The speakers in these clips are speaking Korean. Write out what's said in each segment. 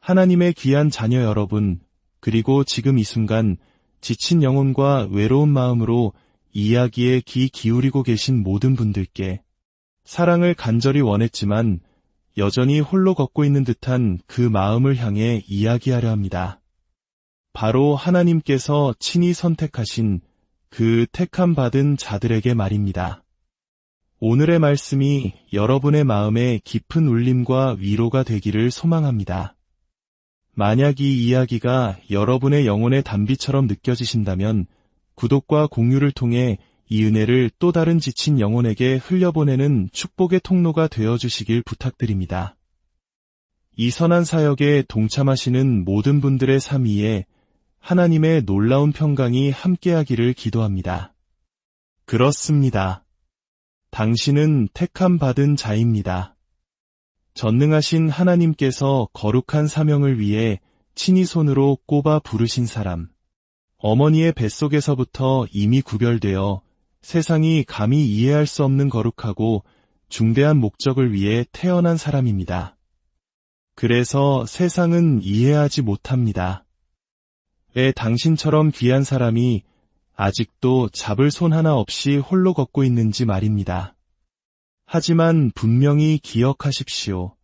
하나님의 귀한 자녀 여러분, 그리고 지금 이 순간 지친 영혼과 외로운 마음으로 이야기에 귀 기울이고 계신 모든 분들께 사랑을 간절히 원했지만 여전히 홀로 걷고 있는 듯한 그 마음을 향해 이야기하려 합니다. 바로 하나님께서 친히 선택하신 그 택함 받은 자들에게 말입니다. 오늘의 말씀이 여러분의 마음에 깊은 울림과 위로가 되기를 소망합니다. 만약 이 이야기가 여러분의 영혼의 단비처럼 느껴지신다면 구독과 공유를 통해 이 은혜를 또 다른 지친 영혼에게 흘려보내는 축복의 통로가 되어주시길 부탁드립니다. 이 선한 사역에 동참하시는 모든 분들의 삶 위에 하나님의 놀라운 평강이 함께하기를 기도합니다. 그렇습니다. 당신은 택함 받은 자입니다. 전능하신 하나님께서 거룩한 사명을 위해 친히 손으로 꼽아 부르신 사람, 어머니의 뱃속에서부터 이미 구별되어 세상이 감히 이해할 수 없는 거룩하고 중대한 목적을 위해 태어난 사람입니다. 그래서 세상은 이해하지 못합니다. 왜 당신처럼 귀한 사람이 아직도 잡을 손 하나 없이 홀로 걷고 있는지 말입니다. 하지만 분명히 기억하십시오.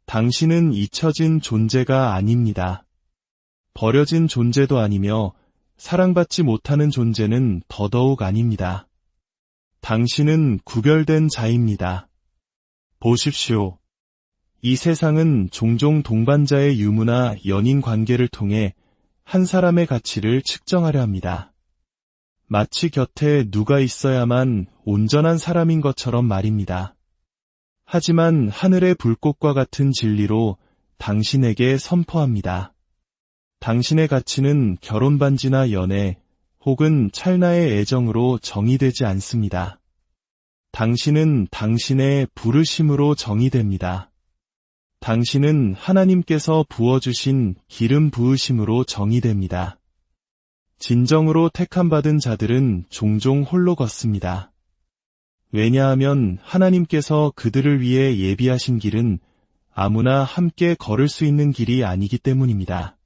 당신은 잊혀진 존재가 아닙니다. 버려진 존재도 아니며 사랑받지 못하는 존재는 더더욱 아닙니다. 당신은 구별된 자입니다. 보십시오. 이 세상은 종종 동반자의 유무나 연인 관계를 통해 한 사람의 가치를 측정하려 합니다. 마치 곁에 누가 있어야만 온전한 사람인 것처럼 말입니다. 하지만 하늘의 불꽃과 같은 진리로 당신에게 선포합니다. 당신의 가치는 결혼 반지나 연애 혹은 찰나의 애정으로 정의되지 않습니다. 당신은 당신의 부르심으로 정의됩니다. 당신은 하나님께서 부어주신 기름 부으심으로 정의됩니다. 진정으로 택함받은 자들은 종종 홀로 걷습니다. 왜냐하면 하나님께서 그들을 위해 예비하신 길은 아무나 함께 걸을 수 있는 길이 아니기 때문입니다.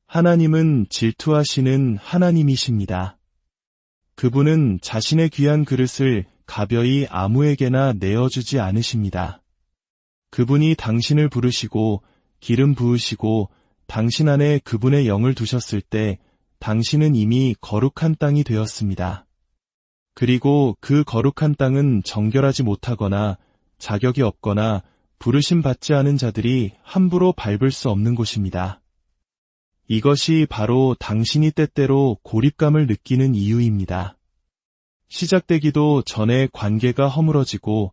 하나님은 질투하시는 하나님이십니다. 그분은 자신의 귀한 그릇을 가벼이 아무에게나 내어주지 않으십니다. 그분이 당신을 부르시고 기름 부으시고 당신 안에 그분의 영을 두셨을 때 당신은 이미 거룩한 땅이 되었습니다. 그리고 그 거룩한 땅은 정결하지 못하거나 자격이 없거나 부르심 받지 않은 자들이 함부로 밟을 수 없는 곳입니다. 이것이 바로 당신이 때때로 고립감을 느끼는 이유입니다. 시작되기도 전에 관계가 허물어지고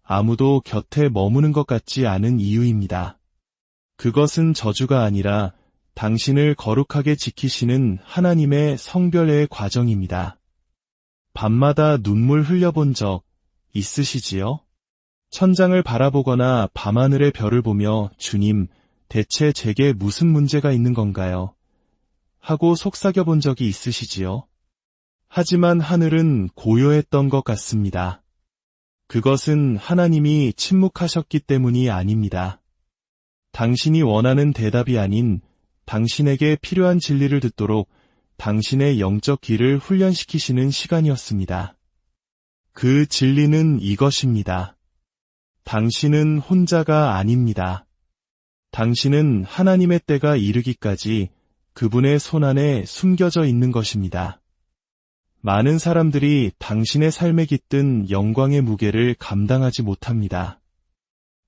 아무도 곁에 머무는 것 같지 않은 이유입니다. 그것은 저주가 아니라 당신을 거룩하게 지키시는 하나님의 성별의 과정입니다. 밤마다 눈물 흘려본 적 있으시지요? 천장을 바라보거나 밤하늘의 별을 보며 주님, 대체 제게 무슨 문제가 있는 건가요? 하고 속삭여 본 적이 있으시지요? 하지만 하늘은 고요했던 것 같습니다. 그것은 하나님이 침묵하셨기 때문이 아닙니다. 당신이 원하는 대답이 아닌 당신에게 필요한 진리를 듣도록 당신의 영적 귀를 훈련시키시는 시간이었습니다. 그 진리는 이것입니다. 당신은 혼자가 아닙니다. 당신은 하나님의 때가 이르기까지 그분의 손안에 숨겨져 있는 것입니다. 많은 사람들이 당신의 삶에 깃든 영광의 무게를 감당하지 못합니다.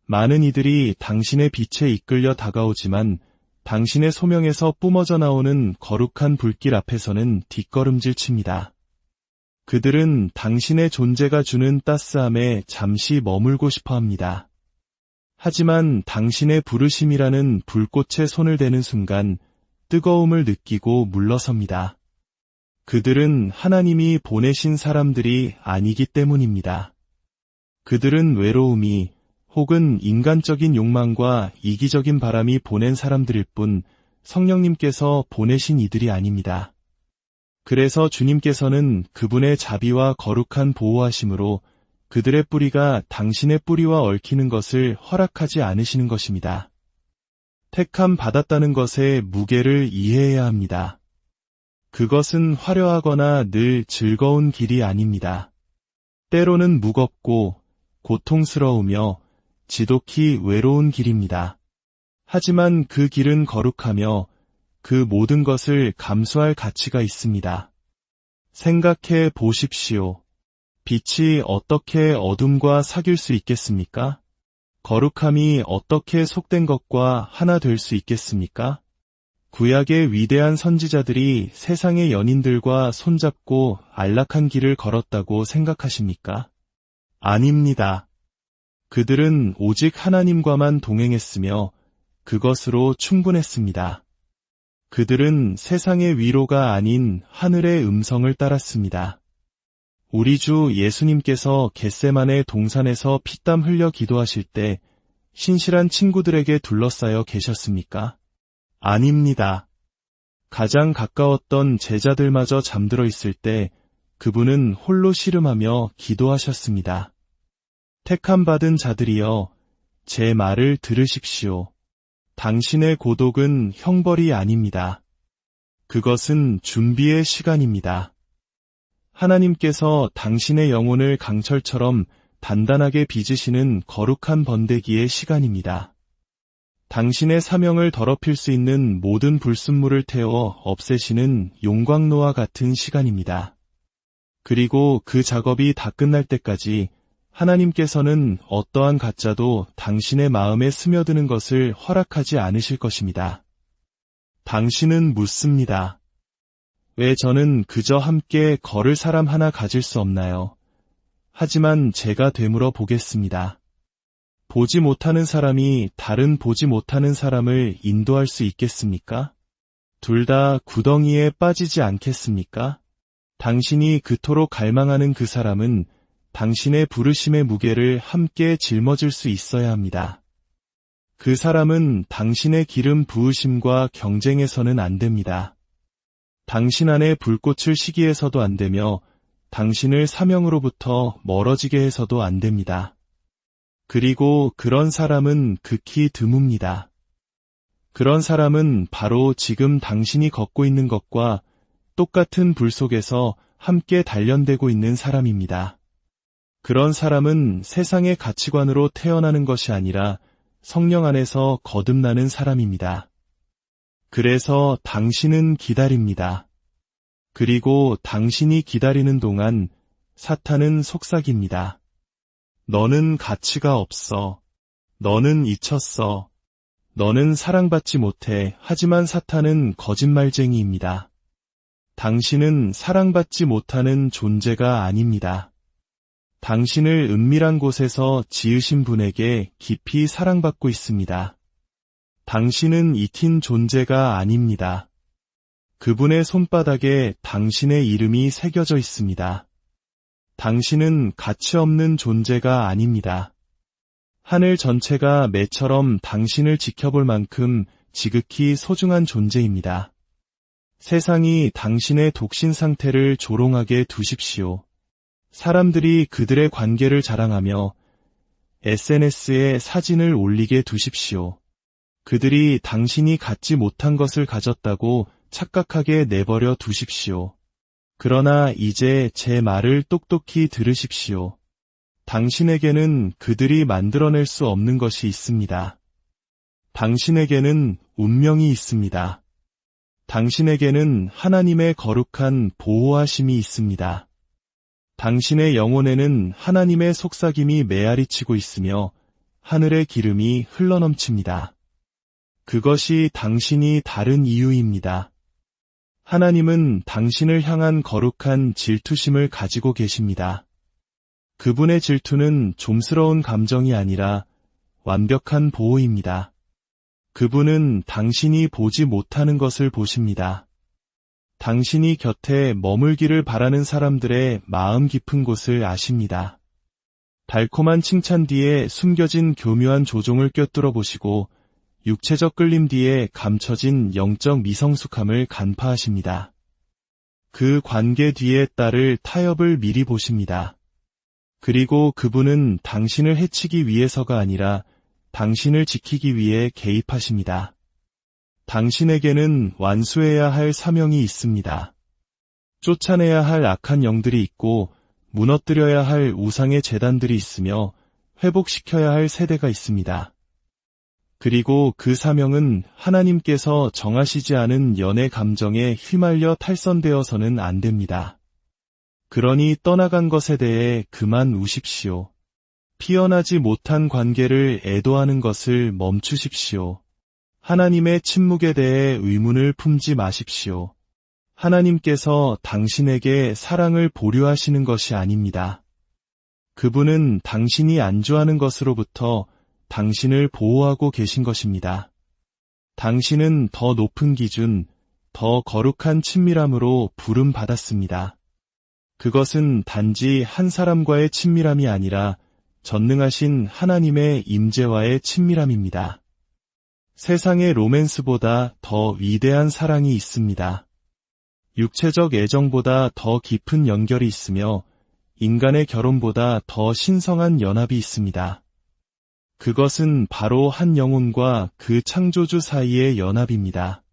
많은 이들이 당신의 빛에 이끌려 다가오지만 당신의 소명에서 뿜어져 나오는 거룩한 불길 앞에서는 뒷걸음질 칩니다. 그들은 당신의 존재가 주는 따스함에 잠시 머물고 싶어 합니다. 하지만 당신의 부르심이라는 불꽃에 손을 대는 순간 뜨거움을 느끼고 물러섭니다. 그들은 하나님이 보내신 사람들이 아니기 때문입니다. 그들은 외로움이 혹은 인간적인 욕망과 이기적인 바람이 보낸 사람들일 뿐 성령님께서 보내신 이들이 아닙니다. 그래서 주님께서는 그분의 자비와 거룩한 보호하심으로 그들의 뿌리가 당신의 뿌리와 얽히는 것을 허락하지 않으시는 것입니다. 택함 받았다는 것의 무게를 이해해야 합니다. 그것은 화려하거나 늘 즐거운 길이 아닙니다. 때로는 무겁고 고통스러우며 지독히 외로운 길입니다. 하지만 그 길은 거룩하며 그 모든 것을 감수할 가치가 있습니다. 생각해 보십시오. 빛이 어떻게 어둠과 사귈 수 있겠습니까? 거룩함이 어떻게 속된 것과 하나 될 수 있겠습니까? 구약의 위대한 선지자들이 세상의 연인들과 손잡고 안락한 길을 걸었다고 생각하십니까? 아닙니다. 그들은 오직 하나님과만 동행했으며 그것으로 충분했습니다. 그들은 세상의 위로가 아닌 하늘의 음성을 따랐습니다. 우리 주 예수님께서 겟세마네 동산에서 피땀 흘려 기도하실 때 신실한 친구들에게 둘러싸여 계셨습니까? 아닙니다. 가장 가까웠던 제자들마저 잠들어 있을 때 그분은 홀로 씨름하며 기도하셨습니다. 택함받은 자들이여, 제 말을 들으십시오. 당신의 고독은 형벌이 아닙니다. 그것은 준비의 시간입니다. 하나님께서 당신의 영혼을 강철처럼 단단하게 빚으시는 거룩한 번데기의 시간입니다. 당신의 사명을 더럽힐 수 있는 모든 불순물을 태워 없애시는 용광로와 같은 시간입니다. 그리고 그 작업이 다 끝날 때까지 하나님께서는 어떠한 가짜도 당신의 마음에 스며드는 것을 허락하지 않으실 것입니다. 당신은 묻습니다. 왜 저는 그저 함께 걸을 사람 하나 가질 수 없나요? 하지만 제가 되물어 보겠습니다. 보지 못하는 사람이 다른 보지 못하는 사람을 인도할 수 있겠습니까? 둘 다 구덩이에 빠지지 않겠습니까? 당신이 그토록 갈망하는 그 사람은 당신의 부르심의 무게를 함께 짊어질 수 있어야 합니다. 그 사람은 당신의 기름 부으심과 경쟁해서는 안 됩니다. 당신 안에 불꽃을 시기해서도 안 되며 당신을 사명으로부터 멀어지게 해서도 안 됩니다. 그리고 그런 사람은 극히 드뭅니다. 그런 사람은 바로 지금 당신이 걷고 있는 것과 똑같은 불 속에서 함께 단련되고 있는 사람입니다. 그런 사람은 세상의 가치관으로 태어나는 것이 아니라 성령 안에서 거듭나는 사람입니다. 그래서 당신은 기다립니다. 그리고 당신이 기다리는 동안 사탄은 속삭입니다. 너는 가치가 없어. 너는 잊혔어. 너는 사랑받지 못해. 하지만 사탄은 거짓말쟁이입니다. 당신은 사랑받지 못하는 존재가 아닙니다. 당신을 은밀한 곳에서 지으신 분에게 깊이 사랑받고 있습니다. 당신은 잊힌 존재가 아닙니다. 그분의 손바닥에 당신의 이름이 새겨져 있습니다. 당신은 가치 없는 존재가 아닙니다. 하늘 전체가 매처럼 당신을 지켜볼 만큼 지극히 소중한 존재입니다. 세상이 당신의 독신 상태를 조롱하게 두십시오. 사람들이 그들의 관계를 자랑하며 SNS에 사진을 올리게 두십시오. 그들이 당신이 갖지 못한 것을 가졌다고 착각하게 내버려 두십시오. 그러나 이제 제 말을 똑똑히 들으십시오. 당신에게는 그들이 만들어낼 수 없는 것이 있습니다. 당신에게는 운명이 있습니다. 당신에게는 하나님의 거룩한 보호하심이 있습니다. 당신의 영혼에는 하나님의 속삭임이 메아리치고 있으며 하늘의 기름이 흘러넘칩니다. 그것이 당신이 다른 이유입니다. 하나님은 당신을 향한 거룩한 질투심을 가지고 계십니다. 그분의 질투는 좀스러운 감정이 아니라 완벽한 보호입니다. 그분은 당신이 보지 못하는 것을 보십니다. 당신이 곁에 머물기를 바라는 사람들의 마음 깊은 곳을 아십니다. 달콤한 칭찬 뒤에 숨겨진 교묘한 조종을 꿰뚫어 보시고 육체적 끌림 뒤에 감춰진 영적 미성숙함을 간파하십니다. 그 관계 뒤에 따를 타협을 미리 보십니다. 그리고 그분은 당신을 해치기 위해서가 아니라 당신을 지키기 위해 개입하십니다. 당신에게는 완수해야 할 사명이 있습니다. 쫓아내야 할 악한 영들이 있고 무너뜨려야 할 우상의 제단들이 있으며 회복시켜야 할 세대가 있습니다. 그리고 그 사명은 하나님께서 정하시지 않은 연애 감정에 휘말려 탈선되어서는 안 됩니다. 그러니 떠나간 것에 대해 그만 우십시오. 피어나지 못한 관계를 애도하는 것을 멈추십시오. 하나님의 침묵에 대해 의문을 품지 마십시오. 하나님께서 당신에게 사랑을 보류하시는 것이 아닙니다. 그분은 당신이 안주하는 것으로부터 당신을 보호하고 계신 것입니다. 당신은 더 높은 기준, 더 거룩한 친밀함으로 부름받았습니다. 그것은 단지 한 사람과의 친밀함이 아니라 전능하신 하나님의 임재와의 친밀함입니다. 세상의 로맨스보다 더 위대한 사랑이 있습니다. 육체적 애정보다 더 깊은 연결이 있으며 인간의 결혼보다 더 신성한 연합이 있습니다. 그것은 바로 한 영혼과 그 창조주 사이의 연합입니다.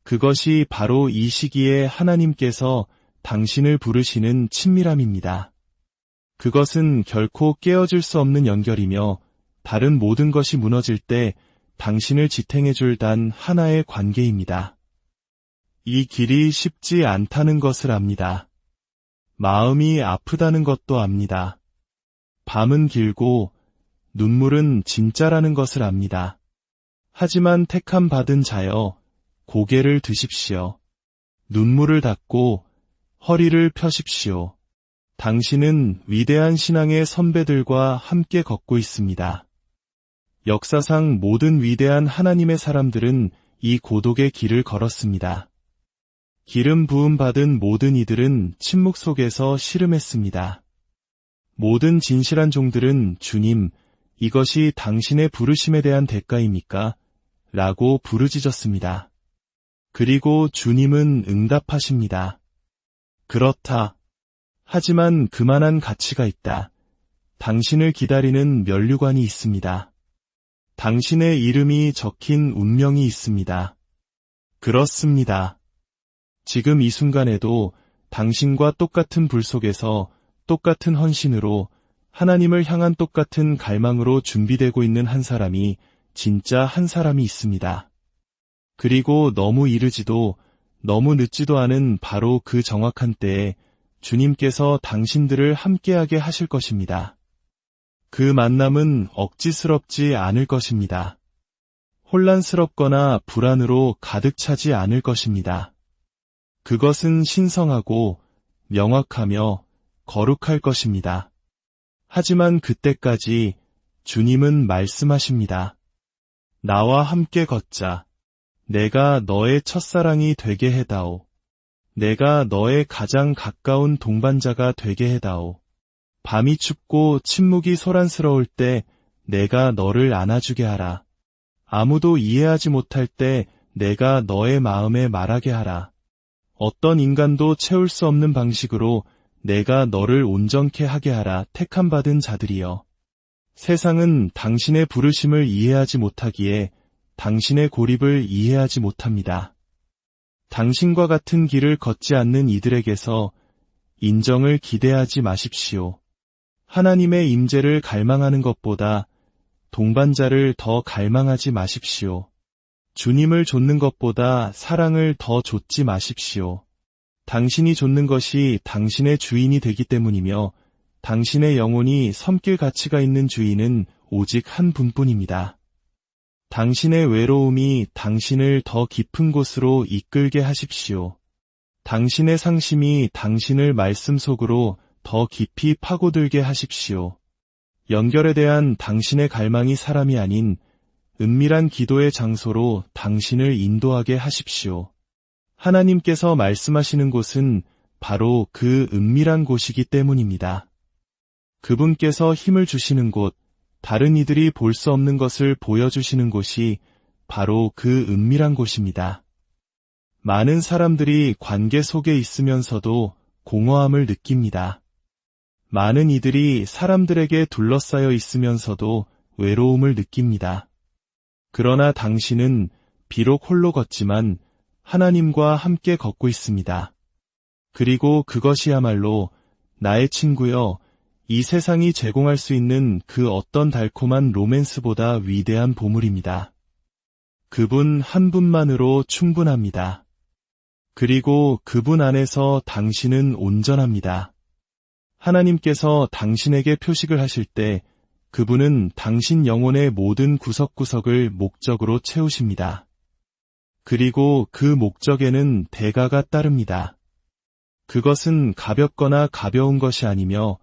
그것이 바로 이 시기에 하나님께서 당신을 부르시는 친밀함입니다. 그것은 결코 깨어질 수 없는 연결이며 다른 모든 것이 무너질 때 당신을 지탱해줄 단 하나의 관계입니다. 이 길이 쉽지 않다는 것을 압니다. 마음이 아프다는 것도 압니다. 밤은 길고 눈물은 진짜라는 것을 압니다. 하지만 택함 받은 자여, 고개를 드십시오. 눈물을 닦고 허리를 펴십시오. 당신은 위대한 신앙의 선배들과 함께 걷고 있습니다. 역사상 모든 위대한 하나님의 사람들은 이 고독의 길을 걸었습니다. 기름 부음 받은 모든 이들은 침묵 속에서 씨름했습니다. 모든 진실한 종들은 주님, 이것이 당신의 부르심에 대한 대가입니까? 라고 부르짖었습니다. 그리고 주님은 응답하십니다. 그렇다. 하지만 그만한 가치가 있다. 당신을 기다리는 면류관이 있습니다. 당신의 이름이 적힌 운명이 있습니다. 그렇습니다. 지금 이 순간에도 당신과 똑같은 불 속에서 똑같은 헌신으로 하나님을 향한 똑같은 갈망으로 준비되고 있는 한 사람이 진짜 한 사람이 있습니다. 그리고 너무 이르지도 너무 늦지도 않은 바로 그 정확한 때에 주님께서 당신들을 함께하게 하실 것입니다. 그 만남은 억지스럽지 않을 것입니다. 혼란스럽거나 불안으로 가득 차지 않을 것입니다. 그것은 신성하고 명확하며 거룩할 것입니다. 하지만 그때까지 주님은 말씀하십니다. 나와 함께 걷자. 내가 너의 첫사랑이 되게 해다오. 내가 너의 가장 가까운 동반자가 되게 해다오. 밤이 춥고 침묵이 소란스러울 때 내가 너를 안아주게 하라. 아무도 이해하지 못할 때 내가 너의 마음에 말하게 하라. 어떤 인간도 채울 수 없는 방식으로 내가 너를 온전케 하게 하라. 택함받은 자들이여. 세상은 당신의 부르심을 이해하지 못하기에 당신의 고립을 이해하지 못합니다. 당신과 같은 길을 걷지 않는 이들에게서 인정을 기대하지 마십시오. 하나님의 임재를 갈망하는 것보다 동반자를 더 갈망하지 마십시오. 주님을 좇는 것보다 사랑을 더 좇지 마십시오. 당신이 좇는 것이 당신의 주인이 되기 때문이며 당신의 영혼이 섬길 가치가 있는 주인은 오직 한 분뿐입니다. 당신의 외로움이 당신을 더 깊은 곳으로 이끌게 하십시오. 당신의 상심이 당신을 말씀 속으로 더 깊이 파고들게 하십시오. 연결에 대한 당신의 갈망이 사람이 아닌 은밀한 기도의 장소로 당신을 인도하게 하십시오. 하나님께서 말씀하시는 곳은 바로 그 은밀한 곳이기 때문입니다. 그분께서 힘을 주시는 곳, 다른 이들이 볼 수 없는 것을 보여주시는 곳이 바로 그 은밀한 곳입니다. 많은 사람들이 관계 속에 있으면서도 공허함을 느낍니다. 많은 이들이 사람들에게 둘러싸여 있으면서도 외로움을 느낍니다. 그러나 당신은 비록 홀로 걷지만 하나님과 함께 걷고 있습니다. 그리고 그것이야말로 나의 친구여, 이 세상이 제공할 수 있는 그 어떤 달콤한 로맨스보다 위대한 보물입니다. 그분 한 분만으로 충분합니다. 그리고 그분 안에서 당신은 온전합니다. 하나님께서 당신에게 표식을 하실 때 그분은 당신 영혼의 모든 구석구석을 목적으로 채우십니다. 그리고 그 목적에는 대가가 따릅니다. 그것은 가볍거나 가벼운 것이 아니며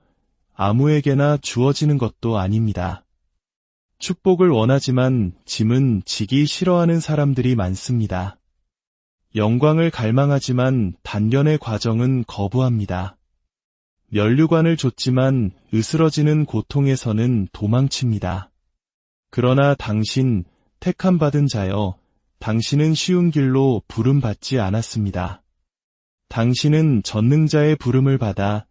아무에게나 주어지는 것도 아닙니다. 축복을 원하지만 짐은 지기 싫어하는 사람들이 많습니다. 영광을 갈망하지만 단련의 과정은 거부합니다. 면류관을 줬지만 으스러지는 고통에서는 도망칩니다. 그러나 당신, 택함받은 자여, 당신은 쉬운 길로 부름받지 않았습니다. 당신은 전능자의 부름을 받아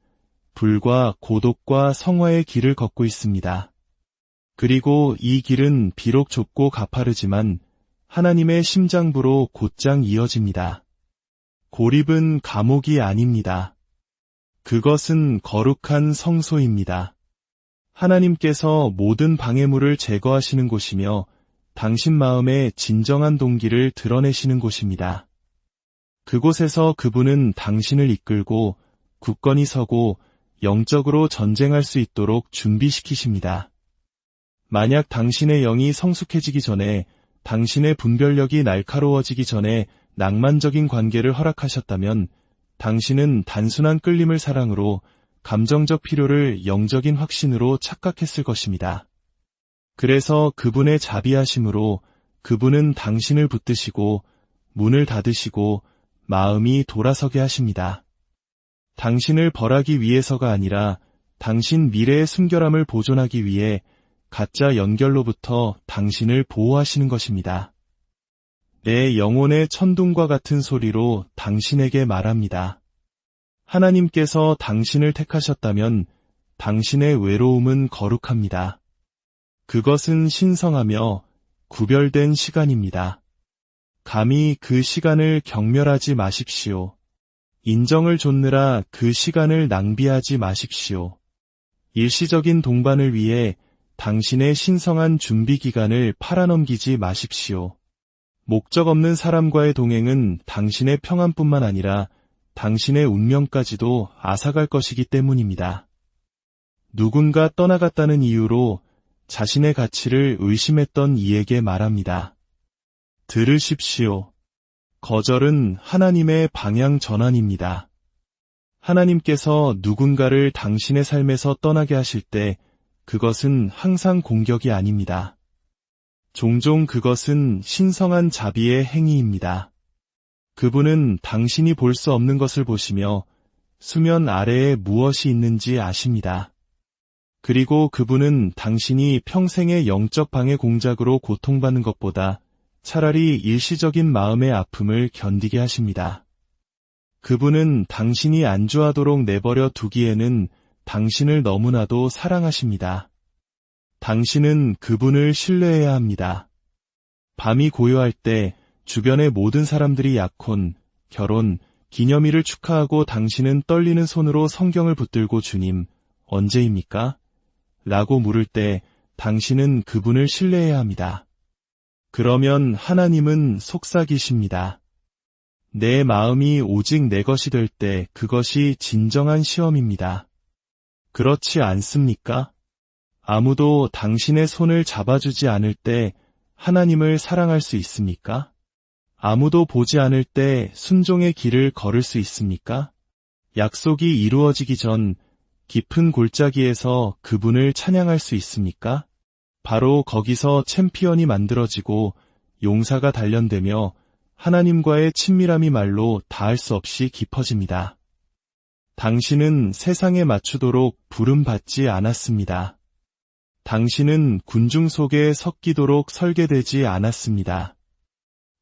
불과 고독과 성화의 길을 걷고 있습니다. 그리고 이 길은 비록 좁고 가파르지만 하나님의 심장부로 곧장 이어집니다. 고립은 감옥이 아닙니다. 그것은 거룩한 성소입니다. 하나님께서 모든 방해물을 제거하시는 곳이며 당신 마음의 진정한 동기를 드러내시는 곳입니다. 그곳에서 그분은 당신을 이끌고 굳건히 서고 영적으로 전쟁할 수 있도록 준비시키십니다. 만약 당신의 영이 성숙해지기 전에, 당신의 분별력이 날카로워지기 전에 낭만적인 관계를 허락하셨다면 당신은 단순한 끌림을 사랑으로, 감정적 필요를 영적인 확신으로 착각했을 것입니다. 그래서 그분의 자비하심으로 그분은 당신을 붙드시고 문을 닫으시고 마음이 돌아서게 하십니다. 당신을 벌하기 위해서가 아니라 당신 미래의 순결함을 보존하기 위해 가짜 연결로부터 당신을 보호하시는 것입니다. 내 영혼의 천둥과 같은 소리로 당신에게 말합니다. 하나님께서 당신을 택하셨다면 당신의 외로움은 거룩합니다. 그것은 신성하며 구별된 시간입니다. 감히 그 시간을 경멸하지 마십시오. 인정을 좇느라 그 시간을 낭비하지 마십시오. 일시적인 동반을 위해 당신의 신성한 준비 기간을 팔아넘기지 마십시오. 목적 없는 사람과의 동행은 당신의 평안뿐만 아니라 당신의 운명까지도 앗아갈 것이기 때문입니다. 누군가 떠나갔다는 이유로 자신의 가치를 의심했던 이에게 말합니다. 들으십시오. 거절은 하나님의 방향 전환입니다. 하나님께서 누군가를 당신의 삶에서 떠나게 하실 때 그것은 항상 공격이 아닙니다. 종종 그것은 신성한 자비의 행위입니다. 그분은 당신이 볼 수 없는 것을 보시며 수면 아래에 무엇이 있는지 아십니다. 그리고 그분은 당신이 평생의 영적 방해 공작으로 고통받는 것보다 차라리 일시적인 마음의 아픔을 견디게 하십니다. 그분은 당신이 안주하도록 내버려 두기에는 당신을 너무나도 사랑하십니다. 당신은 그분을 신뢰해야 합니다. 밤이 고요할 때 주변의 모든 사람들이 약혼, 결혼, 기념일을 축하하고 당신은 떨리는 손으로 성경을 붙들고 주님, 언제입니까? 라고 물을 때 당신은 그분을 신뢰해야 합니다. 그러면 하나님은 속삭이십니다. 내 마음이 오직 내 것이 될 때 그것이 진정한 시험입니다. 그렇지 않습니까? 아무도 당신의 손을 잡아주지 않을 때 하나님을 사랑할 수 있습니까? 아무도 보지 않을 때 순종의 길을 걸을 수 있습니까? 약속이 이루어지기 전 깊은 골짜기에서 그분을 찬양할 수 있습니까? 바로 거기서 챔피언이 만들어지고 용사가 단련되며 하나님과의 친밀함이 말로 다할 수 없이 깊어집니다. 당신은 세상에 맞추도록 부름받지 않았습니다. 당신은 군중 속에 섞이도록 설계되지 않았습니다.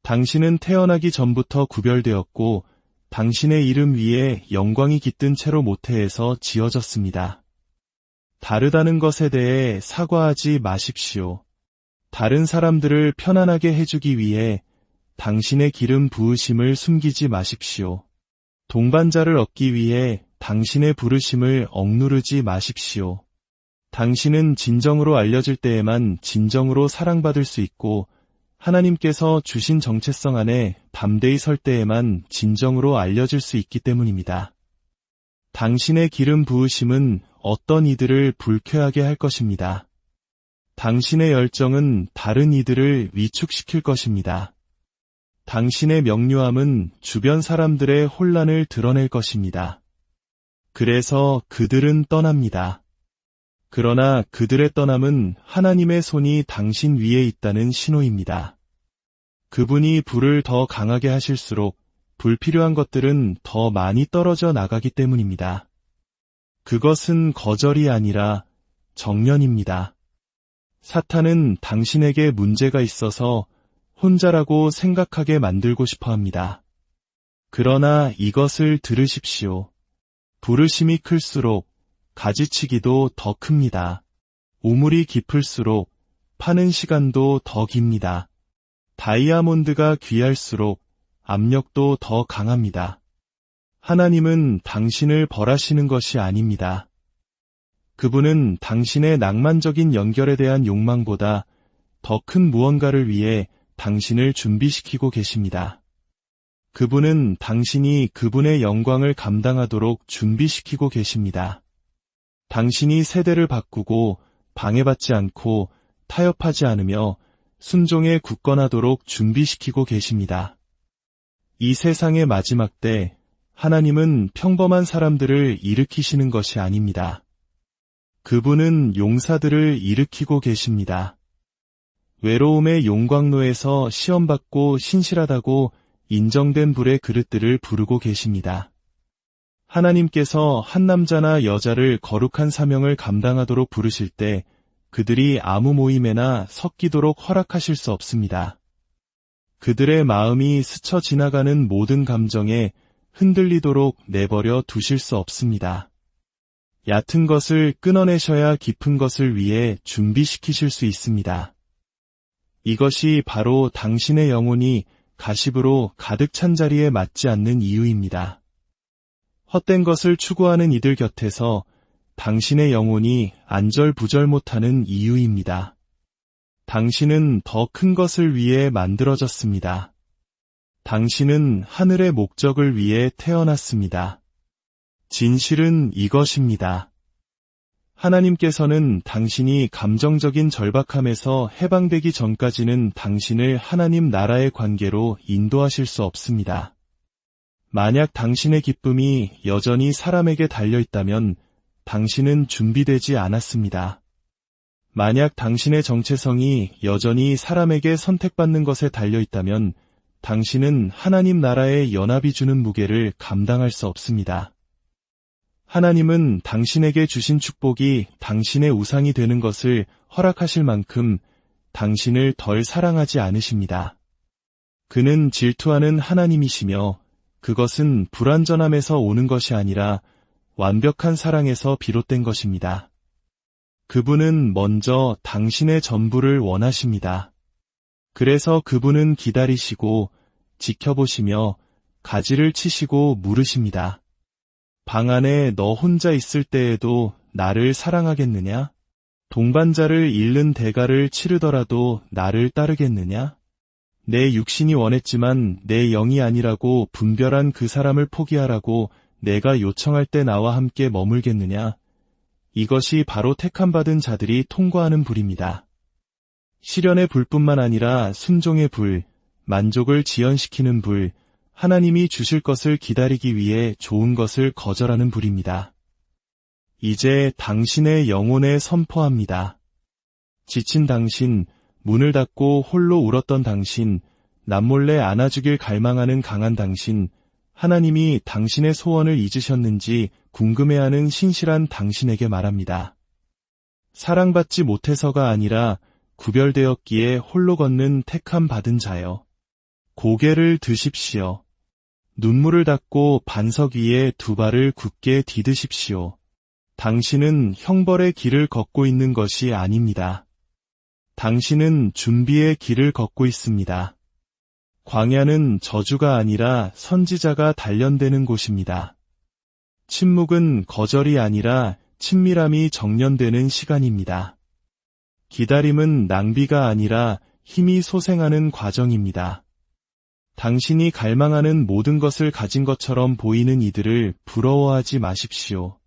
당신은 태어나기 전부터 구별되었고 당신의 이름 위에 영광이 깃든 채로 모태에서 지어졌습니다. 다르다는 것에 대해 사과하지 마십시오. 다른 사람들을 편안하게 해주기 위해 당신의 기름 부으심을 숨기지 마십시오. 동반자를 얻기 위해 당신의 부르심을 억누르지 마십시오. 당신은 진정으로 알려질 때에만 진정으로 사랑받을 수 있고 하나님께서 주신 정체성 안에 담대히 설 때에만 진정으로 알려질 수 있기 때문입니다. 당신의 기름 부으심은 어떤 이들을 불쾌하게 할 것입니다. 당신의 열정은 다른 이들을 위축시킬 것입니다. 당신의 명료함은 주변 사람들의 혼란을 드러낼 것입니다. 그래서 그들은 떠납니다. 그러나 그들의 떠남은 하나님의 손이 당신 위에 있다는 신호입니다. 그분이 불을 더 강하게 하실수록 불필요한 것들은 더 많이 떨어져 나가기 때문입니다. 그것은 거절이 아니라 정면입니다. 사탄은 당신에게 문제가 있어서 혼자라고 생각하게 만들고 싶어 합니다. 그러나 이것을 들으십시오. 부르심이 클수록 가지치기도 더 큽니다. 우물이 깊을수록 파는 시간도 더 깁니다. 다이아몬드가 귀할수록 압력도 더 강합니다. 하나님은 당신을 벌하시는 것이 아닙니다. 그분은 당신의 낭만적인 연결에 대한 욕망보다 더 큰 무언가를 위해 당신을 준비시키고 계십니다. 그분은 당신이 그분의 영광을 감당하도록 준비시키고 계십니다. 당신이 세대를 바꾸고 방해받지 않고 타협하지 않으며 순종에 굳건하도록 준비시키고 계십니다. 이 세상의 마지막 때 하나님은 평범한 사람들을 일으키시는 것이 아닙니다. 그분은 용사들을 일으키고 계십니다. 외로움의 용광로에서 시험받고 신실하다고 인정된 불의 그릇들을 부르고 계십니다. 하나님께서 한 남자나 여자를 거룩한 사명을 감당하도록 부르실 때 그들이 아무 모임에나 섞이도록 허락하실 수 없습니다. 그들의 마음이 스쳐 지나가는 모든 감정에 흔들리도록 내버려 두실 수 없습니다. 얕은 것을 끊어내셔야 깊은 것을 위해 준비시키실 수 있습니다. 이것이 바로 당신의 영혼이 가십으로 가득 찬 자리에 맞지 않는 이유입니다. 헛된 것을 추구하는 이들 곁에서 당신의 영혼이 안절부절 못하는 이유입니다. 당신은 더 큰 것을 위해 만들어졌습니다. 당신은 하늘의 목적을 위해 태어났습니다. 진실은 이것입니다. 하나님께서는 당신이 감정적인 절박함에서 해방되기 전까지는 당신을 하나님 나라의 관계로 인도하실 수 없습니다. 만약 당신의 기쁨이 여전히 사람에게 달려있다면 당신은 준비되지 않았습니다. 만약 당신의 정체성이 여전히 사람에게 선택받는 것에 달려있다면 당신은 하나님 나라의 연합이 주는 무게를 감당할 수 없습니다. 하나님은 당신에게 주신 축복이 당신의 우상이 되는 것을 허락하실 만큼 당신을 덜 사랑하지 않으십니다. 그는 질투하는 하나님이시며 그것은 불완전함에서 오는 것이 아니라 완벽한 사랑에서 비롯된 것입니다. 그분은 먼저 당신의 전부를 원하십니다. 그래서 그분은 기다리시고 지켜보시며 가지를 치시고 물으십니다. 방 안에 너 혼자 있을 때에도 나를 사랑하겠느냐? 동반자를 잃는 대가를 치르더라도 나를 따르겠느냐? 내 육신이 원했지만 내 영이 아니라고 분별한 그 사람을 포기하라고 내가 요청할 때 나와 함께 머물겠느냐? 이것이 바로 택함받은 자들이 통과하는 불입니다. 시련의 불뿐만 아니라 순종의 불, 만족을 지연시키는 불, 하나님이 주실 것을 기다리기 위해 좋은 것을 거절하는 불입니다. 이제 당신의 영혼에 선포합니다. 지친 당신, 문을 닫고 홀로 울었던 당신, 남몰래 안아주길 갈망하는 강한 당신, 하나님이 당신의 소원을 잊으셨는지 궁금해하는 신실한 당신에게 말합니다. 사랑받지 못해서가 아니라 구별되었기에 홀로 걷는 택함 받은 자여. 고개를 드십시오. 눈물을 닦고 반석 위에 두 발을 굳게 디드십시오. 당신은 형벌의 길을 걷고 있는 것이 아닙니다. 당신은 준비의 길을 걷고 있습니다. 광야는 저주가 아니라 선지자가 단련되는 곳입니다. 침묵은 거절이 아니라 친밀함이 정련되는 시간입니다. 기다림은 낭비가 아니라 힘이 솟행하는 과정입니다. 당신이 갈망하는 모든 것을 가진 것처럼 보이는 이들을 부러워하지 마십시오.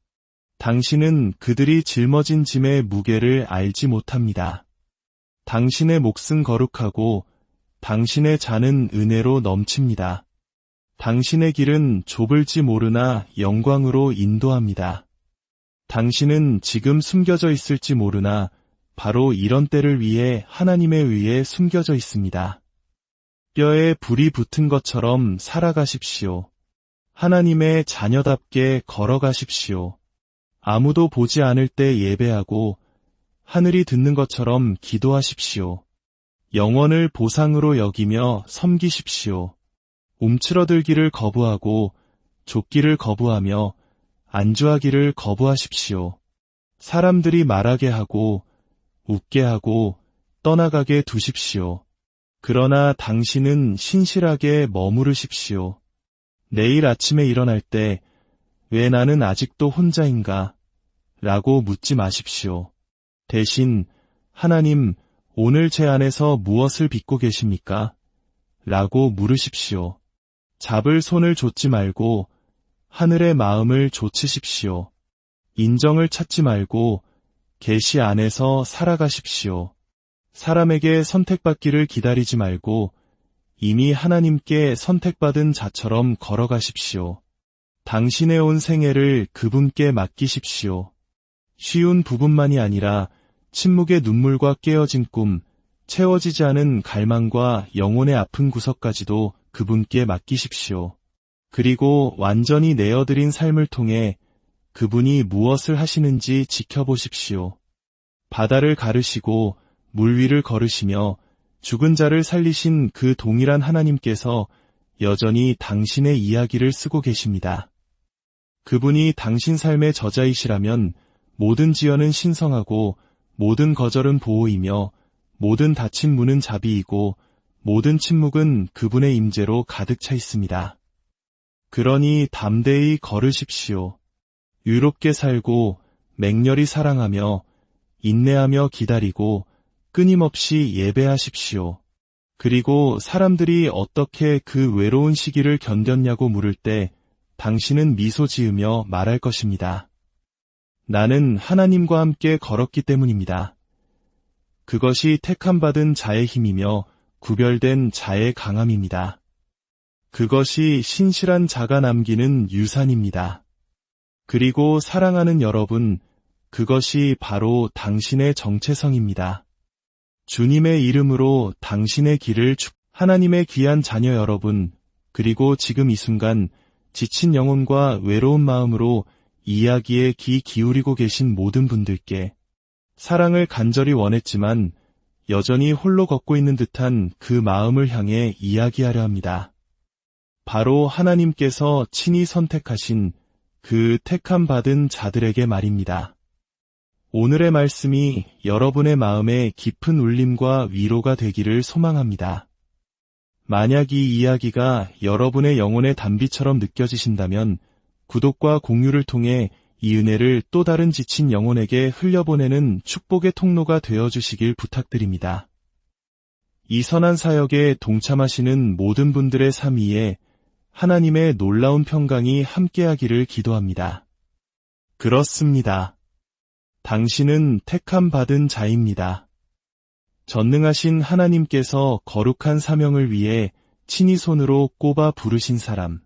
당신은 그들이 짊어진 짐의 무게를 알지 못합니다. 당신의 몫은 거룩하고 당신의 잔은 은혜로 넘칩니다. 당신의 길은 좁을지 모르나 영광으로 인도합니다. 당신은 지금 숨겨져 있을지 모르나 바로 이런 때를 위해 하나님에 의해 숨겨져 있습니다. 뼈에 불이 붙은 것처럼 살아가십시오. 하나님의 자녀답게 걸어가십시오. 아무도 보지 않을 때 예배하고 하늘이 듣는 것처럼 기도하십시오. 영원을 보상으로 여기며 섬기십시오. 움츠러들기를 거부하고 좁기를 거부하며 안주하기를 거부하십시오. 사람들이 말하게 하고 웃게 하고 떠나가게 두십시오. 그러나 당신은 신실하게 머무르십시오. 내일 아침에 일어날 때 왜 나는 아직도 혼자인가? 라고 묻지 마십시오. 대신 하나님, 오늘 제 안에서 무엇을 빚고 계십니까? 라고 물으십시오. 잡을 손을 좇지 말고 하늘의 마음을 좇으십시오. 인정을 찾지 말고 계시 안에서 살아가십시오. 사람에게 선택받기를 기다리지 말고 이미 하나님께 선택받은 자처럼 걸어가십시오. 당신의 온 생애를 그분께 맡기십시오. 쉬운 부분만이 아니라 침묵의 눈물과 깨어진 꿈, 채워지지 않은 갈망과 영혼의 아픈 구석까지도 그분께 맡기십시오. 그리고 완전히 내어드린 삶을 통해 그분이 무엇을 하시는지 지켜보십시오. 바다를 가르시고 물 위를 걸으시며 죽은 자를 살리신 그 동일한 하나님께서 여전히 당신의 이야기를 쓰고 계십니다. 그분이 당신 삶의 저자이시라면 모든 지연은 신성하고 모든 거절은 보호이며 모든 닫힌 문은 자비이고 모든 침묵은 그분의 임재로 가득 차 있습니다. 그러니 담대히 걸으십시오. 유롭게 살고 맹렬히 사랑하며 인내하며 기다리고 끊임없이 예배하십시오. 그리고 사람들이 어떻게 그 외로운 시기를 견뎠냐고 물을 때 당신은 미소 지으며 말할 것입니다. 나는 하나님과 함께 걸었기 때문입니다. 그것이 택함받은 자의 힘이며 구별된 자의 강함입니다. 그것이 신실한 자가 남기는 유산입니다. 그리고 사랑하는 여러분, 그것이 바로 당신의 정체성입니다. 주님의 이름으로 당신의 길을 하나님의 귀한 자녀 여러분, 그리고 지금 이 순간 지친 영혼과 외로운 마음으로 이야기에 귀 기울이고 계신 모든 분들께 사랑을 간절히 원했지만 여전히 홀로 걷고 있는 듯한 그 마음을 향해 이야기하려 합니다. 바로 하나님께서 친히 선택하신 그 택함 받은 자들에게 말입니다. 오늘의 말씀이 여러분의 마음에 깊은 울림과 위로가 되기를 소망합니다. 만약 이 이야기가 여러분의 영혼의 단비처럼 느껴지신다면 구독과 공유를 통해 이 은혜를 또 다른 지친 영혼에게 흘려보내는 축복의 통로가 되어주시길 부탁드립니다. 이 선한 사역에 동참하시는 모든 분들의 삶 위에 하나님의 놀라운 평강이 함께하기를 기도합니다. 그렇습니다. 당신은 택함 받은 자입니다. 전능하신 하나님께서 거룩한 사명을 위해 친히 손으로 꼽아 부르신 사람,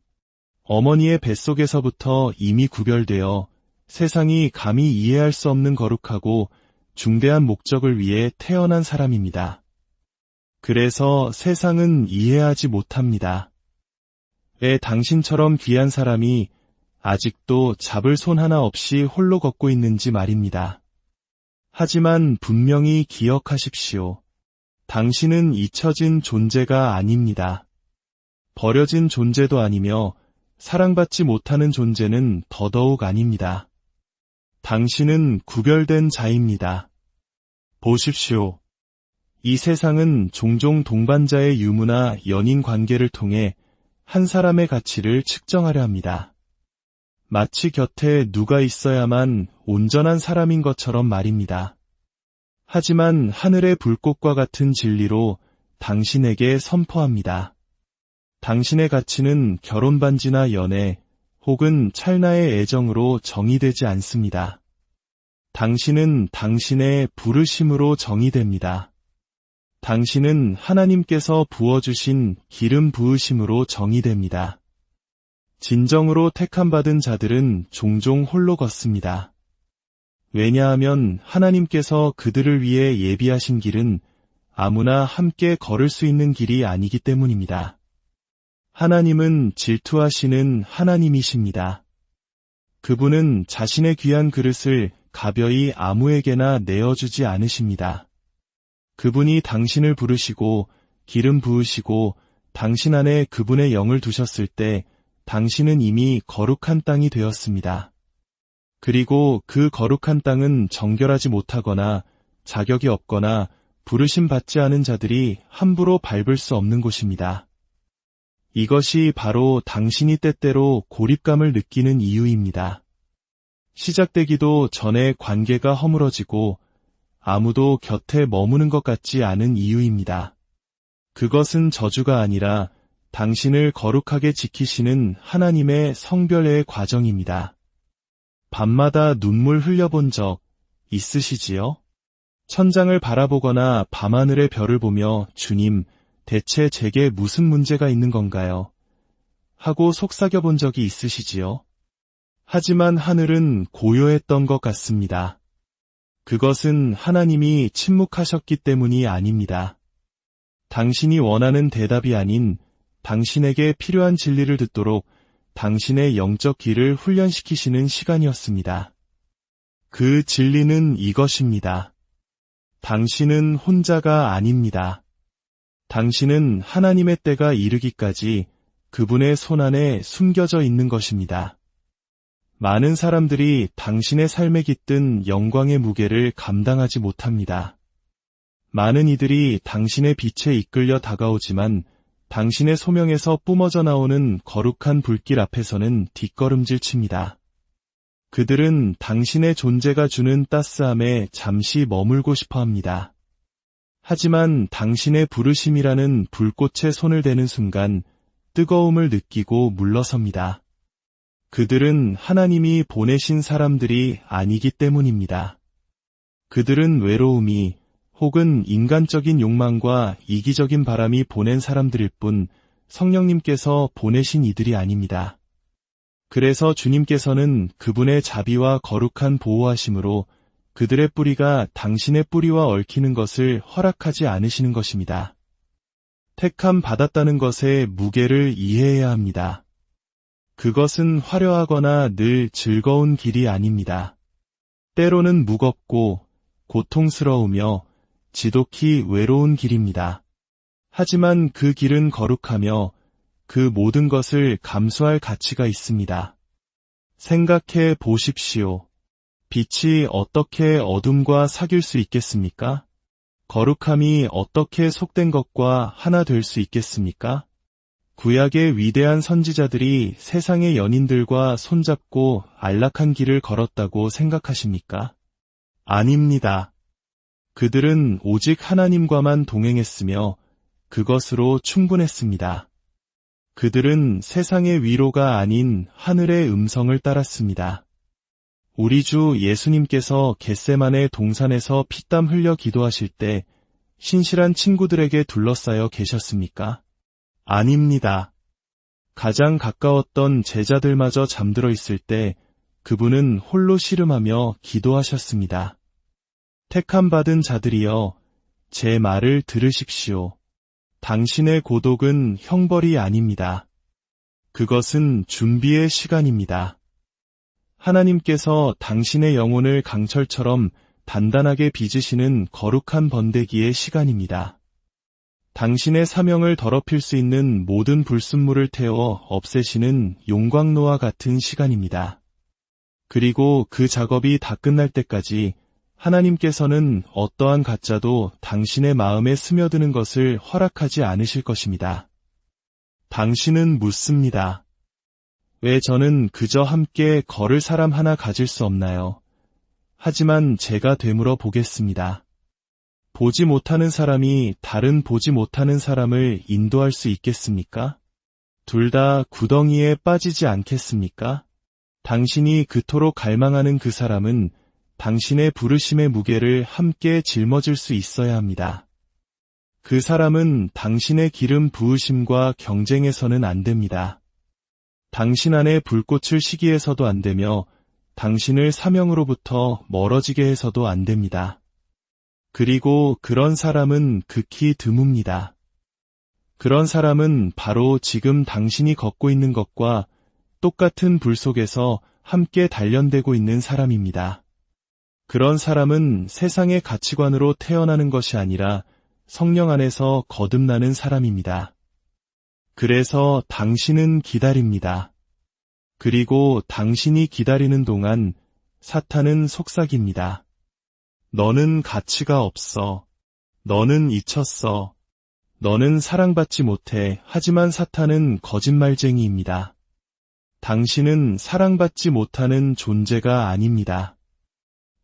어머니의 뱃속에서부터 이미 구별되어 세상이 감히 이해할 수 없는 거룩하고 중대한 목적을 위해 태어난 사람입니다. 그래서 세상은 이해하지 못합니다. 왜 당신처럼 귀한 사람이 아직도 잡을 손 하나 없이 홀로 걷고 있는지 말입니다. 하지만 분명히 기억하십시오. 당신은 잊혀진 존재가 아닙니다. 버려진 존재도 아니며 사랑받지 못하는 존재는 더더욱 아닙니다. 당신은 구별된 자입니다. 보십시오. 이 세상은 종종 동반자의 유무나 연인 관계를 통해 한 사람의 가치를 측정하려 합니다. 마치 곁에 누가 있어야만 온전한 사람인 것처럼 말입니다. 하지만 하늘의 불꽃과 같은 진리로 당신에게 선포합니다. 당신의 가치는 결혼 반지나 연애 혹은 찰나의 애정으로 정의되지 않습니다. 당신은 당신의 부르심으로 정의됩니다. 당신은 하나님께서 부어주신 기름 부으심으로 정의됩니다. 진정으로 택함받은 자들은 종종 홀로 걷습니다. 왜냐하면 하나님께서 그들을 위해 예비하신 길은 아무나 함께 걸을 수 있는 길이 아니기 때문입니다. 하나님은 질투하시는 하나님이십니다. 그분은 자신의 귀한 그릇을 가벼이 아무에게나 내어주지 않으십니다. 그분이 당신을 부르시고 기름 부으시고 당신 안에 그분의 영을 두셨을 때 당신은 이미 거룩한 땅이 되었습니다. 그리고 그 거룩한 땅은 정결하지 못하거나 자격이 없거나 부르심 받지 않은 자들이 함부로 밟을 수 없는 곳입니다. 이것이 바로 당신이 때때로 고립감을 느끼는 이유입니다. 시작되기도 전에 관계가 허물어지고 아무도 곁에 머무는 것 같지 않은 이유입니다. 그것은 저주가 아니라 당신을 거룩하게 지키시는 하나님의 성별의 과정입니다. 밤마다 눈물 흘려본 적 있으시지요? 천장을 바라보거나 밤하늘의 별을 보며 주님, 대체 제게 무슨 문제가 있는 건가요? 하고 속삭여 본 적이 있으시지요? 하지만 하늘은 고요했던 것 같습니다. 그것은 하나님이 침묵하셨기 때문이 아닙니다. 당신이 원하는 대답이 아닌 당신에게 필요한 진리를 듣도록 당신의 영적 귀를 훈련시키시는 시간이었습니다. 그 진리는 이것입니다. 당신은 혼자가 아닙니다. 당신은 하나님의 때가 이르기까지 그분의 손안에 숨겨져 있는 것입니다. 많은 사람들이 당신의 삶에 깃든 영광의 무게를 감당하지 못합니다. 많은 이들이 당신의 빛에 이끌려 다가오지만 당신의 소명에서 뿜어져 나오는 거룩한 불길 앞에서는 뒷걸음질 칩니다. 그들은 당신의 존재가 주는 따스함에 잠시 머물고 싶어 합니다. 하지만 당신의 부르심이라는 불꽃에 손을 대는 순간 뜨거움을 느끼고 물러섭니다. 그들은 하나님이 보내신 사람들이 아니기 때문입니다. 그들은 외로움이 혹은 인간적인 욕망과 이기적인 바람이 보낸 사람들일 뿐 성령님께서 보내신 이들이 아닙니다. 그래서 주님께서는 그분의 자비와 거룩한 보호하심으로 그들의 뿌리가 당신의 뿌리와 얽히는 것을 허락하지 않으시는 것입니다. 택함 받았다는 것의 무게를 이해해야 합니다. 그것은 화려하거나 늘 즐거운 길이 아닙니다. 때로는 무겁고 고통스러우며 지독히 외로운 길입니다. 하지만 그 길은 거룩하며 그 모든 것을 감수할 가치가 있습니다. 생각해 보십시오. 빛이 어떻게 어둠과 사귈 수 있겠습니까? 거룩함이 어떻게 속된 것과 하나 될 수 있겠습니까? 구약의 위대한 선지자들이 세상의 연인들과 손잡고 안락한 길을 걸었다고 생각하십니까? 아닙니다. 그들은 오직 하나님과만 동행했으며 그것으로 충분했습니다. 그들은 세상의 위로가 아닌 하늘의 음성을 따랐습니다. 우리 주 예수님께서 겟세마네 동산에서 피땀 흘려 기도하실 때 신실한 친구들에게 둘러싸여 계셨습니까? 아닙니다. 가장 가까웠던 제자들마저 잠들어 있을 때 그분은 홀로 씨름하며 기도하셨습니다. 택함받은 자들이여, 제 말을 들으십시오. 당신의 고독은 형벌이 아닙니다. 그것은 준비의 시간입니다. 하나님께서 당신의 영혼을 강철처럼 단단하게 빚으시는 거룩한 번데기의 시간입니다. 당신의 사명을 더럽힐 수 있는 모든 불순물을 태워 없애시는 용광로와 같은 시간입니다. 그리고 그 작업이 다 끝날 때까지 하나님께서는 어떠한 가짜도 당신의 마음에 스며드는 것을 허락하지 않으실 것입니다. 당신은 묻습니다. 왜 저는 그저 함께 걸을 사람 하나 가질 수 없나요? 하지만 제가 되물어 보겠습니다. 보지 못하는 사람이 다른 보지 못하는 사람을 인도할 수 있겠습니까? 둘 다 구덩이에 빠지지 않겠습니까? 당신이 그토록 갈망하는 그 사람은 당신의 부르심의 무게를 함께 짊어질 수 있어야 합니다. 그 사람은 당신의 기름 부으심과 경쟁해서는 안 됩니다. 당신 안에 불꽃을 시기해서도 안 되며 당신을 사명으로부터 멀어지게 해서도 안 됩니다. 그리고 그런 사람은 극히 드뭅니다. 그런 사람은 바로 지금 당신이 걷고 있는 것과 똑같은 불 속에서 함께 단련되고 있는 사람입니다. 그런 사람은 세상의 가치관으로 태어나는 것이 아니라 성령 안에서 거듭나는 사람입니다. 그래서 당신은 기다립니다. 그리고 당신이 기다리는 동안 사탄은 속삭입니다. 너는 가치가 없어. 너는 잊혔어. 너는 사랑받지 못해. 하지만 사탄은 거짓말쟁이입니다. 당신은 사랑받지 못하는 존재가 아닙니다.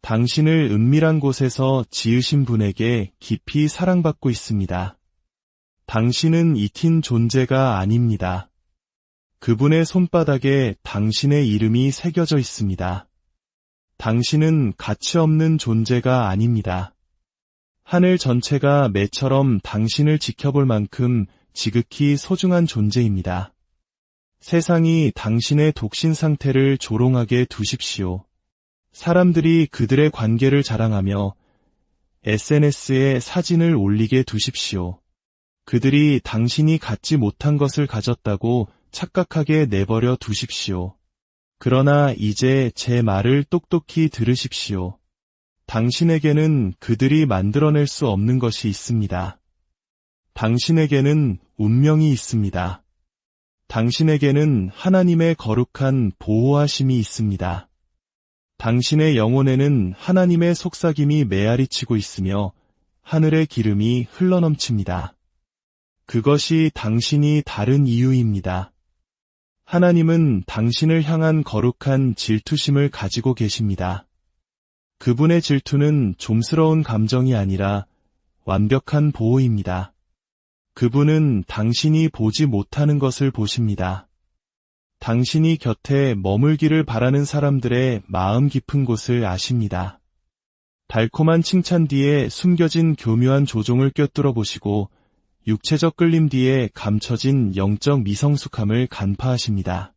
당신을 은밀한 곳에서 지으신 분에게 깊이 사랑받고 있습니다. 당신은 익힌 존재가 아닙니다. 그분의 손바닥에 당신의 이름이 새겨져 있습니다. 당신은 가치 없는 존재가 아닙니다. 하늘 전체가 매처럼 당신을 지켜볼 만큼 지극히 소중한 존재입니다. 세상이 당신의 독신 상태를 조롱하게 두십시오. 사람들이 그들의 관계를 자랑하며 SNS에 사진을 올리게 두십시오. 그들이 당신이 갖지 못한 것을 가졌다고 착각하게 내버려 두십시오. 그러나 이제 제 말을 똑똑히 들으십시오. 당신에게는 그들이 만들어낼 수 없는 것이 있습니다. 당신에게는 운명이 있습니다. 당신에게는 하나님의 거룩한 보호하심이 있습니다. 당신의 영혼에는 하나님의 속삭임이 메아리치고 있으며 하늘의 기름이 흘러넘칩니다. 그것이 당신이 다른 이유입니다. 하나님은 당신을 향한 거룩한 질투심을 가지고 계십니다. 그분의 질투는 좀스러운 감정이 아니라 완벽한 보호입니다. 그분은 당신이 보지 못하는 것을 보십니다. 당신이 곁에 머물기를 바라는 사람들의 마음 깊은 곳을 아십니다. 달콤한 칭찬 뒤에 숨겨진 교묘한 조종을 꿰뚫어 보시고 육체적 끌림 뒤에 감춰진 영적 미성숙함을 간파하십니다.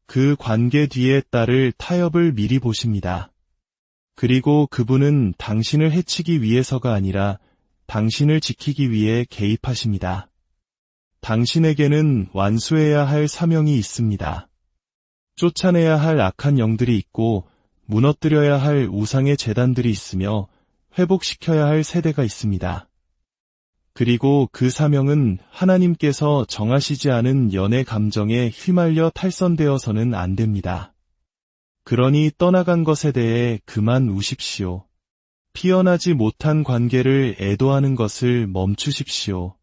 그 관계 뒤에 따를 타협을 미리 보십니다. 그리고 그분은 당신을 해치기 위해서가 아니라 당신을 지키기 위해 개입하십니다. 당신에게는 완수해야 할 사명이 있습니다. 쫓아내야 할 악한 영들이 있고 무너뜨려야 할 우상의 제단들이 있으며 회복시켜야 할 세대가 있습니다. 그리고 그 사명은 하나님께서 정하시지 않은 연애 감정에 휘말려 탈선되어서는 안 됩니다. 그러니 떠나간 것에 대해 그만 우십시오. 피어나지 못한 관계를 애도하는 것을 멈추십시오.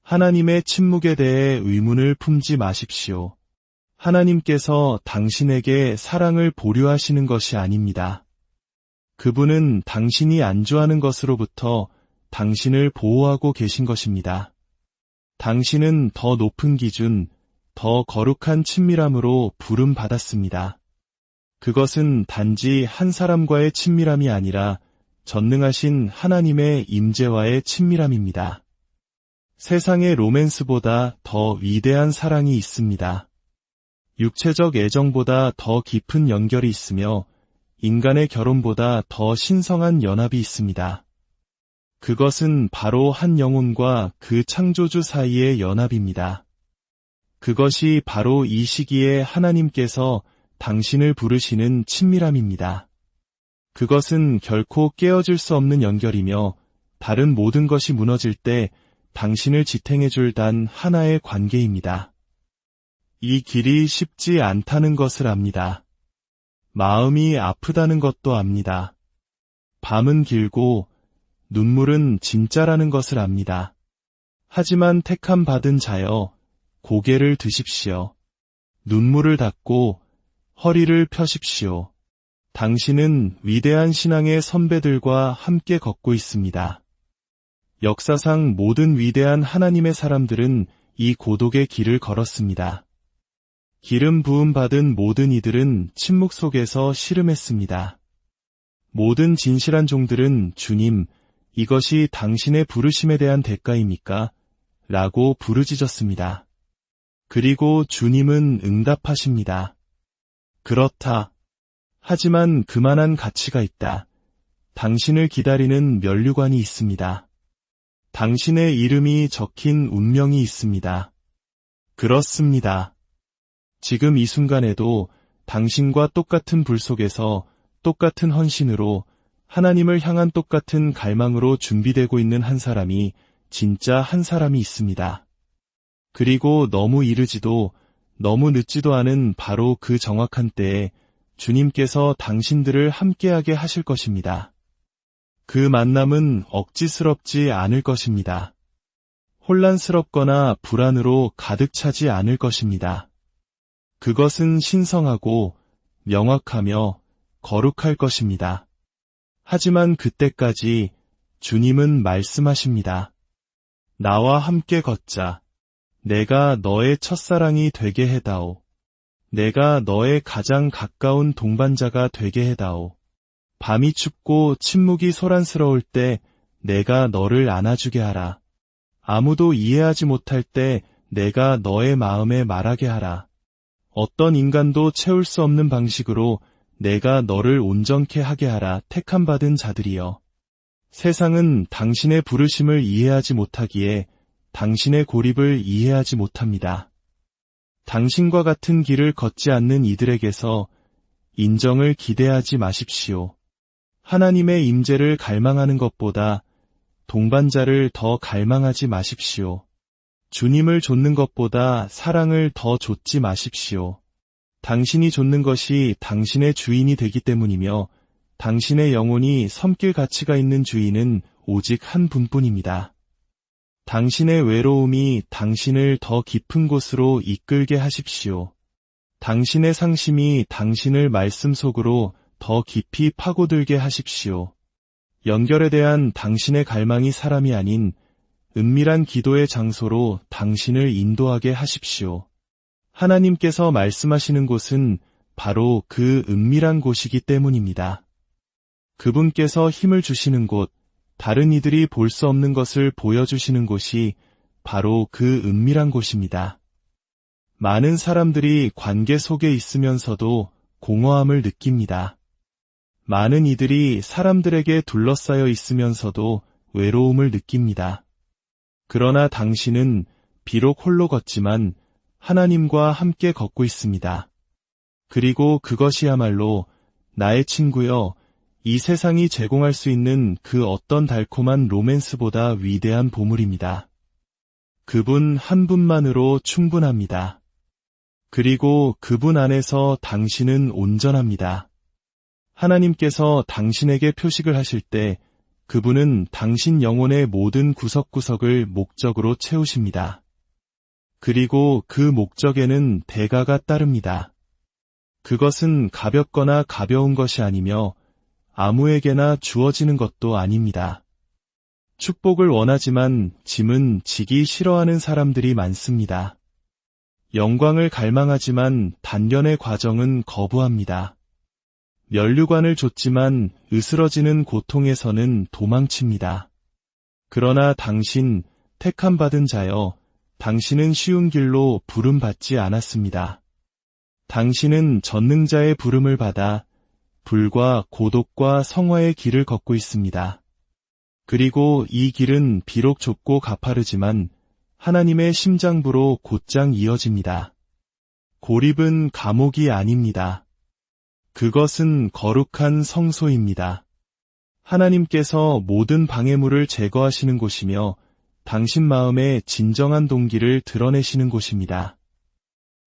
하나님의 침묵에 대해 의문을 품지 마십시오. 하나님께서 당신에게 사랑을 보류하시는 것이 아닙니다. 그분은 당신이 안주하는 것으로부터 당신을 보호하고 계신 것입니다. 당신은 더 높은 기준, 더 거룩한 친밀함으로 부름받았습니다. 그것은 단지 한 사람과의 친밀함이 아니라 전능하신 하나님의 임재와의 친밀함입니다. 세상의 로맨스보다 더 위대한 사랑이 있습니다. 육체적 애정보다 더 깊은 연결이 있으며 인간의 결혼보다 더 신성한 연합이 있습니다. 그것은 바로 한 영혼과 그 창조주 사이의 연합입니다. 그것이 바로 이 시기에 하나님께서 당신을 부르시는 친밀함입니다. 그것은 결코 깨어질 수 없는 연결이며 다른 모든 것이 무너질 때 당신을 지탱해줄 단 하나의 관계입니다. 이 길이 쉽지 않다는 것을 압니다. 마음이 아프다는 것도 압니다. 밤은 길고 눈물은 진짜라는 것을 압니다. 하지만 택함 받은 자여, 고개를 드십시오. 눈물을 닦고 허리를 펴십시오. 당신은 위대한 신앙의 선배들과 함께 걷고 있습니다. 역사상 모든 위대한 하나님의 사람들은 이 고독의 길을 걸었습니다. 기름 부음 받은 모든 이들은 침묵 속에서 씨름했습니다. 모든 진실한 종들은 주님, 이것이 당신의 부르심에 대한 대가입니까? 라고 부르짖었습니다. 그리고 주님은 응답하십니다. 그렇다. 하지만 그만한 가치가 있다. 당신을 기다리는 면류관이 있습니다. 당신의 이름이 적힌 운명이 있습니다. 그렇습니다. 지금 이 순간에도 당신과 똑같은 불 속에서 똑같은 헌신으로 하나님을 향한 똑같은 갈망으로 준비되고 있는 한 사람이 진짜 한 사람이 있습니다. 그리고 너무 이르지도 너무 늦지도 않은 바로 그 정확한 때에 주님께서 당신들을 함께하게 하실 것입니다. 그 만남은 억지스럽지 않을 것입니다. 혼란스럽거나 불안으로 가득 차지 않을 것입니다. 그것은 신성하고 명확하며 거룩할 것입니다. 하지만 그때까지 주님은 말씀하십니다. 나와 함께 걷자. 내가 너의 첫사랑이 되게 해다오. 내가 너의 가장 가까운 동반자가 되게 해다오. 밤이 춥고 침묵이 소란스러울 때 내가 너를 안아주게 하라. 아무도 이해하지 못할 때 내가 너의 마음에 말하게 하라. 어떤 인간도 채울 수 없는 방식으로 내가 너를 온전케 하게 하라. 택함 받은 자들이여. 세상은 당신의 부르심을 이해하지 못하기에 당신의 고립을 이해하지 못합니다. 당신과 같은 길을 걷지 않는 이들에게서 인정을 기대하지 마십시오. 하나님의 임재를 갈망하는 것보다 동반자를 더 갈망하지 마십시오. 주님을 좇는 것보다 사랑을 더 좇지 마십시오. 당신이 좇는 것이 당신의 주인이 되기 때문이며 당신의 영혼이 섬길 가치가 있는 주인은 오직 한 분뿐입니다. 당신의 외로움이 당신을 더 깊은 곳으로 이끌게 하십시오. 당신의 상심이 당신을 말씀 속으로 더 깊이 파고들게 하십시오. 연결에 대한 당신의 갈망이 사람이 아닌 은밀한 기도의 장소로 당신을 인도하게 하십시오. 하나님께서 말씀하시는 곳은 바로 그 은밀한 곳이기 때문입니다. 그분께서 힘을 주시는 곳, 다른 이들이 볼 수 없는 것을 보여주시는 곳이 바로 그 은밀한 곳입니다. 많은 사람들이 관계 속에 있으면서도 공허함을 느낍니다. 많은 이들이 사람들에게 둘러싸여 있으면서도 외로움을 느낍니다. 그러나 당신은 비록 홀로 걷지만 하나님과 함께 걷고 있습니다. 그리고 그것이야말로 나의 친구여, 이 세상이 제공할 수 있는 그 어떤 달콤한 로맨스보다 위대한 보물입니다. 그분 한 분만으로 충분합니다. 그리고 그분 안에서 당신은 온전합니다. 하나님께서 당신에게 표식을 하실 때 그분은 당신 영혼의 모든 구석구석을 목적으로 채우십니다. 그리고 그 목적에는 대가가 따릅니다. 그것은 가볍거나 가벼운 것이 아니며 아무에게나 주어지는 것도 아닙니다. 축복을 원하지만 짐은 지기 싫어하는 사람들이 많습니다. 영광을 갈망하지만 단련의 과정은 거부합니다. 면류관을 줬지만 으스러지는 고통에서는 도망칩니다. 그러나 당신, 택함 받은 자여, 당신은 쉬운 길로 부름받지 않았습니다. 당신은 전능자의 부름을 받아 불과 고독과 성화의 길을 걷고 있습니다. 그리고 이 길은 비록 좁고 가파르지만 하나님의 심장부로 곧장 이어집니다. 고립은 감옥이 아닙니다. 그것은 거룩한 성소입니다. 하나님께서 모든 방해물을 제거하시는 곳이며 당신 마음의 진정한 동기를 드러내시는 곳입니다.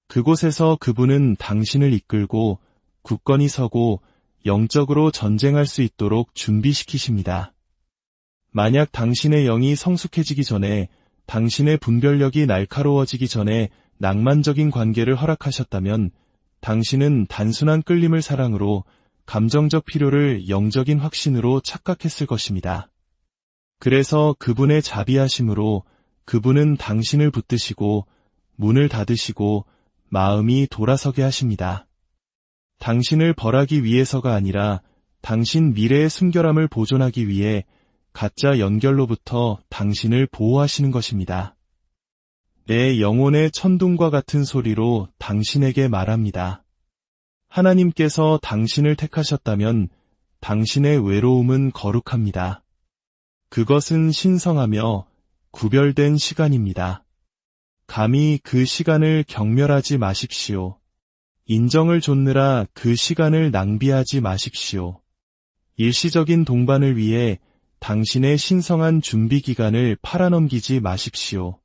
그곳에서 그분은 당신을 이끌고 굳건히 서고 영적으로 전쟁할 수 있도록 준비시키십니다. 만약 당신의 영이 성숙해지기 전에, 당신의 분별력이 날카로워지기 전에 낭만적인 관계를 허락하셨다면 당신은 단순한 끌림을 사랑으로, 감정적 필요를 영적인 확신으로 착각했을 것입니다. 그래서 그분의 자비하심으로 그분은 당신을 붙드시고 문을 닫으시고 마음이 돌아서게 하십니다. 당신을 벌하기 위해서가 아니라 당신 미래의 순결함을 보존하기 위해 가짜 연결로부터 당신을 보호하시는 것입니다. 내 영혼의 천둥과 같은 소리로 당신에게 말합니다. 하나님께서 당신을 택하셨다면 당신의 외로움은 거룩합니다. 그것은 신성하며 구별된 시간입니다. 감히 그 시간을 경멸하지 마십시오. 인정을 좇느라 그 시간을 낭비하지 마십시오. 일시적인 동반을 위해 당신의 신성한 준비 기간을 팔아넘기지 마십시오.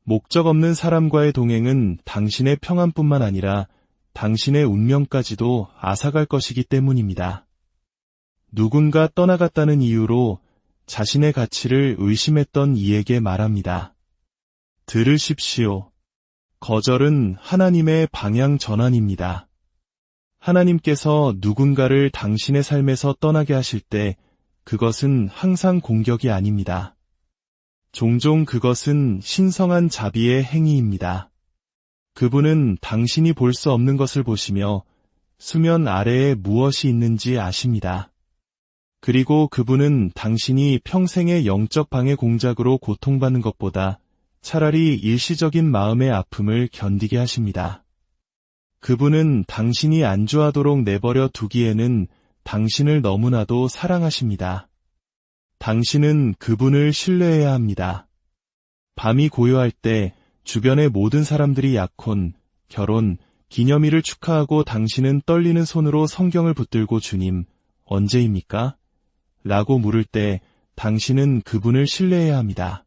목적 없는 사람과의 동행은 당신의 평안뿐만 아니라 당신의 운명까지도 앗아갈 것이기 때문입니다. 누군가 떠나갔다는 이유로 자신의 가치를 의심했던 이에게 말합니다. 들으십시오. 거절은 하나님의 방향 전환입니다. 하나님께서 누군가를 당신의 삶에서 떠나게 하실 때 그것은 항상 공격이 아닙니다. 종종 그것은 신성한 자비의 행위입니다. 그분은 당신이 볼 수 없는 것을 보시며 수면 아래에 무엇이 있는지 아십니다. 그리고 그분은 당신이 평생의 영적 방해 공작으로 고통받는 것보다 차라리 일시적인 마음의 아픔을 견디게 하십니다. 그분은 당신이 안주하도록 내버려 두기에는 당신을 너무나도 사랑하십니다. 당신은 그분을 신뢰해야 합니다. 밤이 고요할 때 주변의 모든 사람들이 약혼, 결혼, 기념일을 축하하고 당신은 떨리는 손으로 성경을 붙들고 주님, 언제입니까? 라고 물을 때 당신은 그분을 신뢰해야 합니다.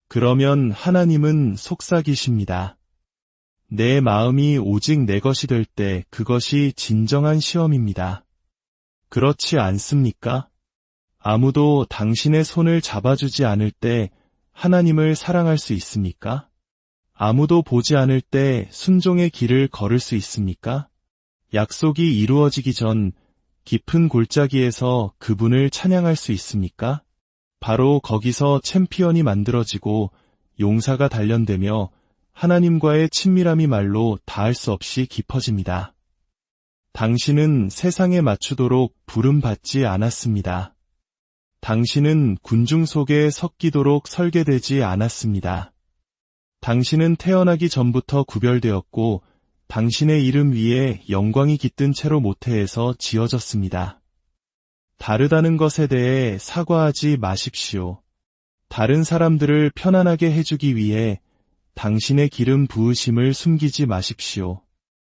그러면 하나님은 속삭이십니다. 내 마음이 오직 내 것이 될 때 그것이 진정한 시험입니다. 그렇지 않습니까? 아무도 당신의 손을 잡아주지 않을 때 하나님을 사랑할 수 있습니까? 아무도 보지 않을 때 순종의 길을 걸을 수 있습니까? 약속이 이루어지기 전 깊은 골짜기에서 그분을 찬양할 수 있습니까? 바로 거기서 챔피언이 만들어지고 용사가 단련되며 하나님과의 친밀함이 말로 닿을 수 없이 깊어집니다. 당신은 세상에 맞추도록 부름받지 않았습니다. 당신은 군중 속에 섞이도록 설계되지 않았습니다. 당신은 태어나기 전부터 구별되었고 당신의 이름 위에 영광이 깃든 채로 모태에서 지어졌습니다. 다르다는 것에 대해 사과하지 마십시오. 다른 사람들을 편안하게 해주기 위해 당신의 기름 부으심을 숨기지 마십시오.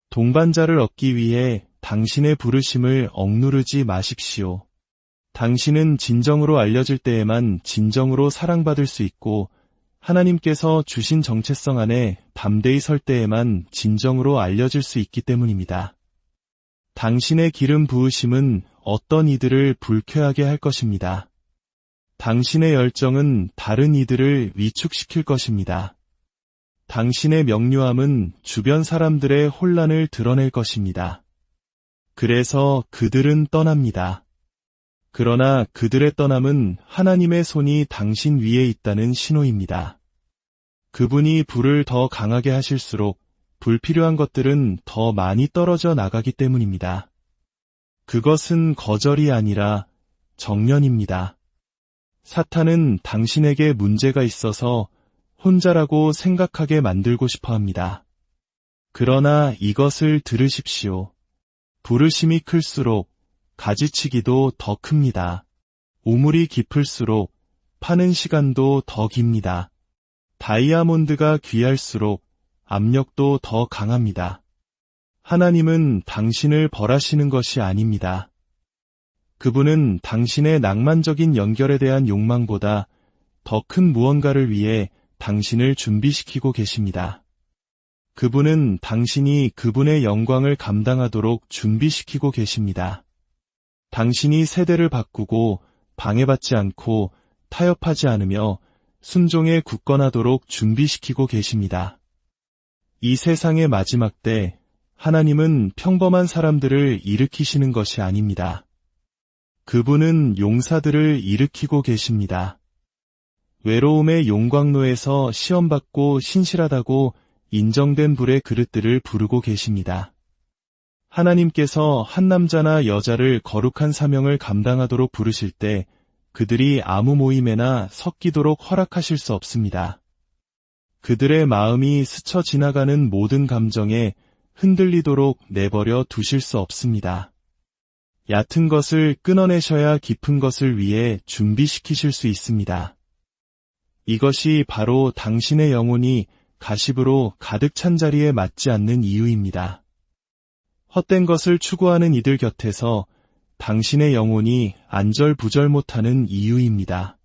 동반자를 얻기 위해 당신의 부르심을 억누르지 마십시오. 당신은 진정으로 알려질 때에만 진정으로 사랑받을 수 있고 하나님께서 주신 정체성 안에 담대히 설 때에만 진정으로 알려질 수 있기 때문입니다. 당신의 기름 부으심은 어떤 이들을 불쾌하게 할 것입니다. 당신의 열정은 다른 이들을 위축시킬 것입니다. 당신의 명료함은 주변 사람들의 혼란을 드러낼 것입니다. 그래서 그들은 떠납니다. 그러나 그들의 떠남은 하나님의 손이 당신 위에 있다는 신호입니다. 그분이 불을 더 강하게 하실수록 불필요한 것들은 더 많이 떨어져 나가기 때문입니다. 그것은 거절이 아니라 정면입니다. 사탄은 당신에게 문제가 있어서 혼자라고 생각하게 만들고 싶어 합니다. 그러나 이것을 들으십시오. 부르심이 클수록 가지치기도 더 큽니다. 우물이 깊을수록 파는 시간도 더 깁니다. 다이아몬드가 귀할수록 압력도 더 강합니다. 하나님은 당신을 벌하시는 것이 아닙니다. 그분은 당신의 낭만적인 연결에 대한 욕망보다 더 큰 무언가를 위해 당신을 준비시키고 계십니다. 그분은 당신이 그분의 영광을 감당하도록 준비시키고 계십니다. 당신이 세대를 바꾸고 방해받지 않고 타협하지 않으며 순종에 굳건하도록 준비시키고 계십니다. 이 세상의 마지막 때 하나님은 평범한 사람들을 일으키시는 것이 아닙니다. 그분은 용사들을 일으키고 계십니다. 외로움의 용광로에서 시험받고 신실하다고 인정된 불의 그릇들을 부르고 계십니다. 하나님께서 한 남자나 여자를 거룩한 사명을 감당하도록 부르실 때 그들이 아무 모임에나 섞이도록 허락하실 수 없습니다. 그들의 마음이 스쳐 지나가는 모든 감정에 흔들리도록 내버려 두실 수 없습니다. 얕은 것을 끊어내셔야 깊은 것을 위해 준비시키실 수 있습니다. 이것이 바로 당신의 영혼이 가십으로 가득 찬 자리에 맞지 않는 이유입니다. 헛된 것을 추구하는 이들 곁에서 당신의 영혼이 안절부절 못하는 이유입니다.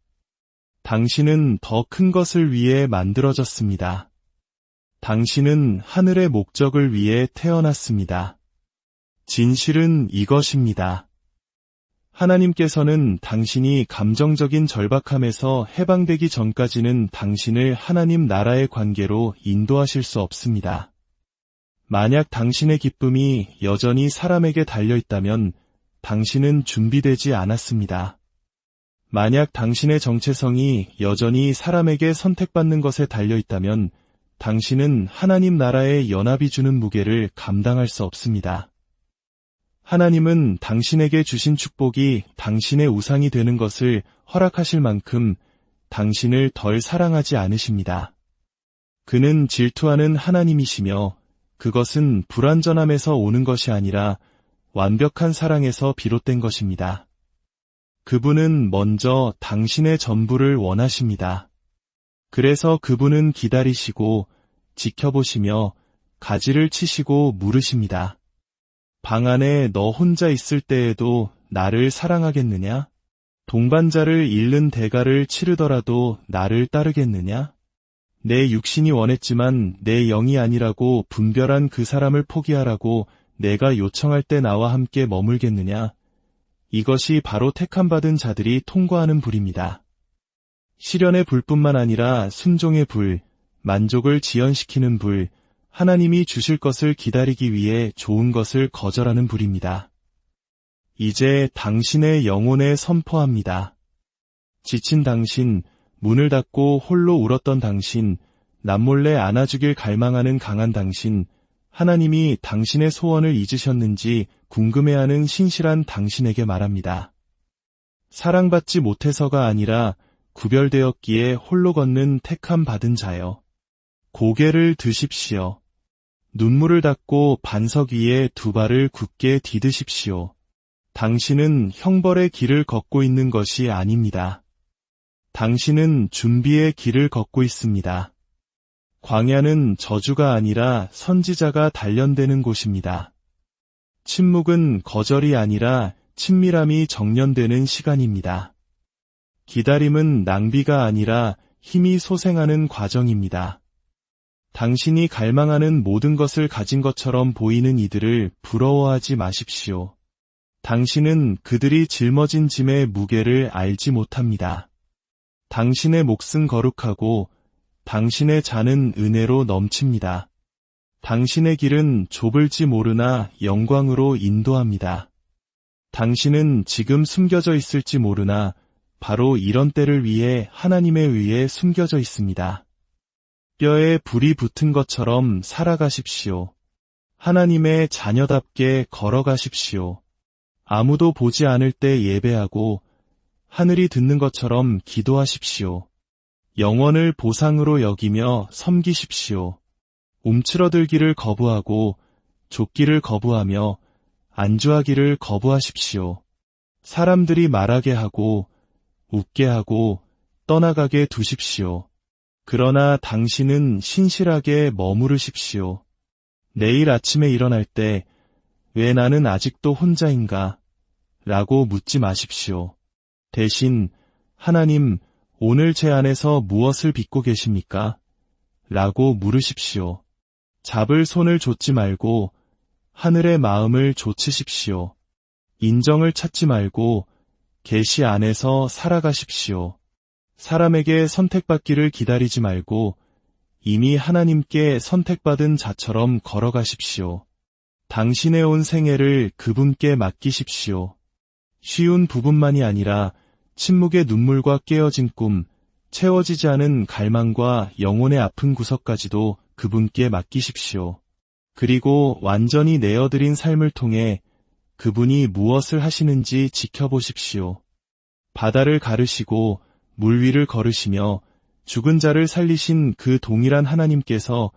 당신은 더 큰 것을 위해 만들어졌습니다. 당신은 하늘의 목적을 위해 태어났습니다. 진실은 이것입니다. 하나님께서는 당신이 감정적인 절박함에서 해방되기 전까지는 당신을 하나님 나라의 관계로 인도하실 수 없습니다. 만약 당신의 기쁨이 여전히 사람에게 달려있다면 당신은 준비되지 않았습니다. 만약 당신의 정체성이 여전히 사람에게 선택받는 것에 달려있다면 당신은 하나님 나라의 연합이 주는 무게를 감당할 수 없습니다. 하나님은 당신에게 주신 축복이 당신의 우상이 되는 것을 허락하실 만큼 당신을 덜 사랑하지 않으십니다. 그는 질투하는 하나님이시며 그것은 불완전함에서 오는 것이 아니라 완벽한 사랑에서 비롯된 것입니다. 그분은 먼저 당신의 전부를 원하십니다. 그래서 그분은 기다리시고 지켜보시며 가지를 치시고 물으십니다. 방 안에 너 혼자 있을 때에도 나를 사랑하겠느냐? 동반자를 잃는 대가를 치르더라도 나를 따르겠느냐? 내 육신이 원했지만 내 영이 아니라고 분별한 그 사람을 포기하라고 내가 요청할 때 나와 함께 머물겠느냐? 이것이 바로 택함받은 자들이 통과하는 불입니다. 시련의 불뿐만 아니라 순종의 불, 만족을 지연시키는 불, 하나님이 주실 것을 기다리기 위해 좋은 것을 거절하는 불입니다. 이제 당신의 영혼에 선포합니다. 지친 당신, 문을 닫고 홀로 울었던 당신, 남몰래 안아주길 갈망하는 강한 당신, 하나님이 당신의 소원을 잊으셨는지 궁금해하는 신실한 당신에게 말합니다. 사랑받지 못해서가 아니라 구별되었기에 홀로 걷는 택함 받은 자여. 고개를 드십시오. 눈물을 닦고 반석 위에 두 발을 굳게 디드십시오. 당신은 형벌의 길을 걷고 있는 것이 아닙니다. 당신은 준비의 길을 걷고 있습니다. 광야는 저주가 아니라 선지자가 단련되는 곳입니다. 침묵은 거절이 아니라 친밀함이 정련되는 시간입니다. 기다림은 낭비가 아니라 힘이 소생하는 과정입니다. 당신이 갈망하는 모든 것을 가진 것처럼 보이는 이들을 부러워하지 마십시오. 당신은 그들이 짊어진 짐의 무게를 알지 못합니다. 당신의 몫은 거룩하고 당신의 잔은 은혜로 넘칩니다. 당신의 길은 좁을지 모르나 영광으로 인도합니다. 당신은 지금 숨겨져 있을지 모르나 바로 이런 때를 위해 하나님에 의해 숨겨져 있습니다. 뼈에 불이 붙은 것처럼 살아가십시오. 하나님의 자녀답게 걸어가십시오. 아무도 보지 않을 때 예배하고 하늘이 듣는 것처럼 기도하십시오. 영원을 보상으로 여기며 섬기십시오. 움츠러들기를 거부하고 좁기를 거부하며 안주하기를 거부하십시오. 사람들이 말하게 하고 웃게 하고 떠나가게 두십시오. 그러나 당신은 신실하게 머무르십시오. 내일 아침에 일어날 때 왜 나는 아직도 혼자인가? 라고 묻지 마십시오. 대신 하나님, 오늘 제 안에서 무엇을 빚고 계십니까? 라고 물으십시오. 잡을 손을 좇지 말고 하늘의 마음을 좇으십시오. 인정을 찾지 말고 계시 안에서 살아가십시오. 사람에게 선택받기를 기다리지 말고 이미 하나님께 선택받은 자처럼 걸어가십시오. 당신의 온 생애를 그분께 맡기십시오. 쉬운 부분만이 아니라 침묵의 눈물과 깨어진 꿈, 채워지지 않은 갈망과 영혼의 아픈 구석까지도 그분께 맡기십시오. 그리고 완전히 내어드린 삶을 통해 그분이 무엇을 하시는지 지켜보십시오. 바다를 가르시고 물 위를 걸으시며 죽은 자를 살리신 그 동일한 하나님께서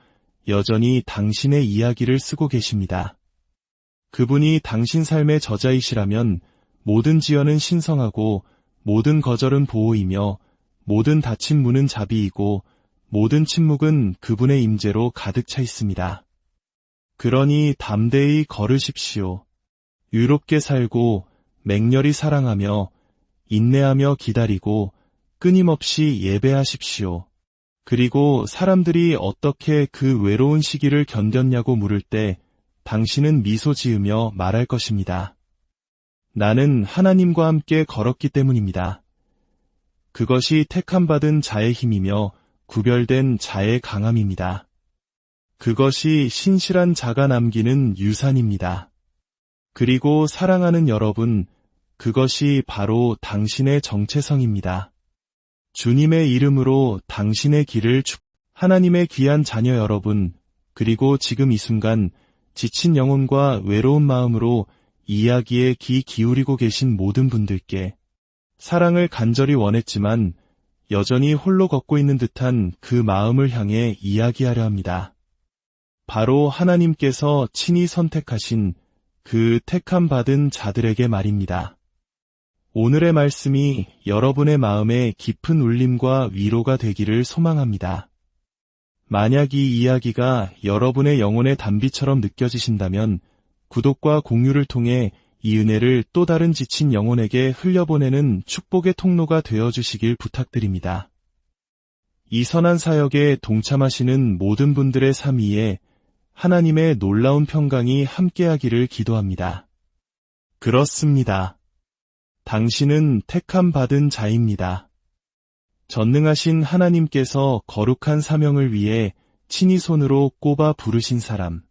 여전히 당신의 이야기를 쓰고 계십니다. 그분이 당신 삶의 저자이시라면 모든 지연은 신성하고 모든 거절은 보호이며 모든 닫힌 문은 자비이고 모든 침묵은 그분의 임재로 가득 차 있습니다. 그러니 담대히 걸으십시오. 유롭게 살고 맹렬히 사랑하며 인내하며 기다리고 끊임없이 예배하십시오. 그리고 사람들이 어떻게 그 외로운 시기를 견뎠냐고 물을 때 당신은 미소 지으며 말할 것입니다. 나는 하나님과 함께 걸었기 때문입니다. 그것이 택함받은 자의 힘이며 구별된 자의 강함입니다. 그것이 신실한 자가 남기는 유산입니다. 그리고 사랑하는 여러분, 그것이 바로 당신의 정체성입니다. 주님의 이름으로 당신의 길을 하나님의 귀한 자녀 여러분, 그리고 지금 이 순간 지친 영혼과 외로운 마음으로 이야기에 귀 기울이고 계신 모든 분들께 사랑을 간절히 원했지만 여전히 홀로 걷고 있는 듯한 그 마음을 향해 이야기하려 합니다. 바로 하나님께서 친히 선택하신 그 택함 받은 자들에게 말입니다. 오늘의 말씀이 여러분의 마음에 깊은 울림과 위로가 되기를 소망합니다. 만약 이 이야기가 여러분의 영혼의 단비처럼 느껴지신다면 구독과 공유를 통해 이 은혜를 또 다른 지친 영혼에게 흘려보내는 축복의 통로가 되어주시길 부탁드립니다. 이 선한 사역에 동참하시는 모든 분들의 삶 위에 하나님의 놀라운 평강이 함께하기를 기도합니다. 그렇습니다. 당신은 택함 받은 자입니다. 전능하신 하나님께서 거룩한 사명을 위해 친히 손으로 꼽아 부르신 사람.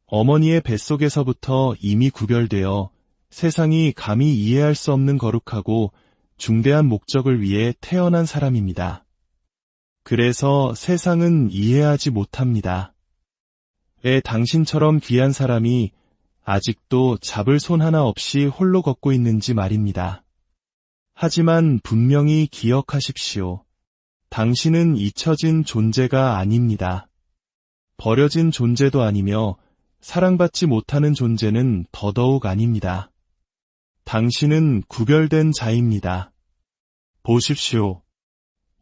어머니의 뱃속에서부터 이미 구별되어 세상이 감히 이해할 수 없는 거룩하고 중대한 목적을 위해 태어난 사람입니다. 그래서 세상은 이해하지 못합니다. 왜 당신처럼 귀한 사람이 아직도 잡을 손 하나 없이 홀로 걷고 있는지 말입니다. 하지만 분명히 기억하십시오. 당신은 잊혀진 존재가 아닙니다. 버려진 존재도 아니며 사랑받지 못하는 존재는 더더욱 아닙니다. 당신은 구별된 자입니다. 보십시오.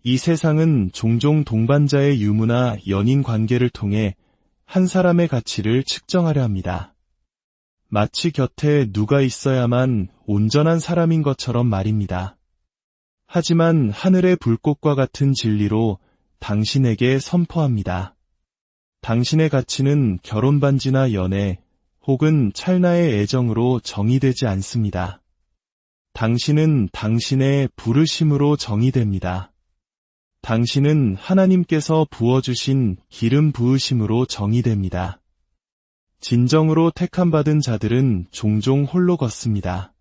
이 세상은 종종 동반자의 유무나 연인 관계를 통해 한 사람의 가치를 측정하려 합니다. 마치 곁에 누가 있어야만 온전한 사람인 것처럼 말입니다. 하지만 하늘의 불꽃과 같은 진리로 당신에게 선포합니다. 당신의 가치는 결혼 반지나 연애 혹은 찰나의 애정으로 정의되지 않습니다. 당신은 당신의 부르심으로 정의됩니다. 당신은 하나님께서 부어주신 기름 부으심으로 정의됩니다. 진정으로 택함받은 자들은 종종 홀로 걷습니다.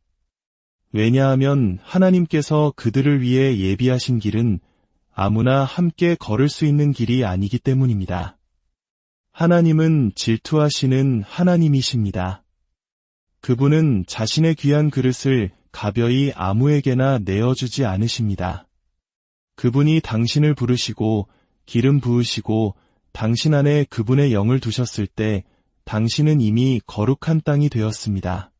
왜냐하면 하나님께서 그들을 위해 예비하신 길은 아무나 함께 걸을 수 있는 길이 아니기 때문입니다. 하나님은 질투하시는 하나님이십니다. 그분은 자신의 귀한 그릇을 가벼이 아무에게나 내어주지 않으십니다. 그분이 당신을 부르시고 기름 부으시고 당신 안에 그분의 영을 두셨을 때 당신은 이미 거룩한 땅이 되었습니다.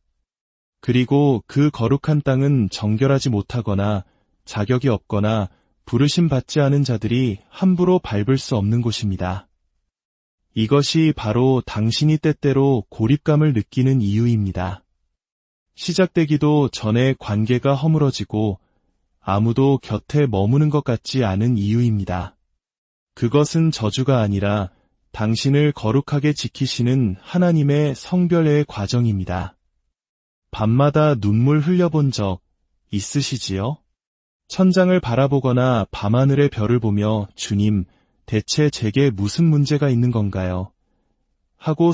그리고 그 거룩한 땅은 정결하지 못하거나 자격이 없거나 부르심 받지 않은 자들이 함부로 밟을 수 없는 곳입니다. 이것이 바로 당신이 때때로 고립감을 느끼는 이유입니다. 시작되기도 전에 관계가 허물어지고 아무도 곁에 머무는 것 같지 않은 이유입니다. 그것은 저주가 아니라 당신을 거룩하게 지키시는 하나님의 성별의 과정입니다. 밤마다 눈물 흘려본 적 있으시지요? 천장을 바라보거나 밤하늘의 별을 보며 주님, 대체 제게 무슨 문제가 있는 건가요? 하고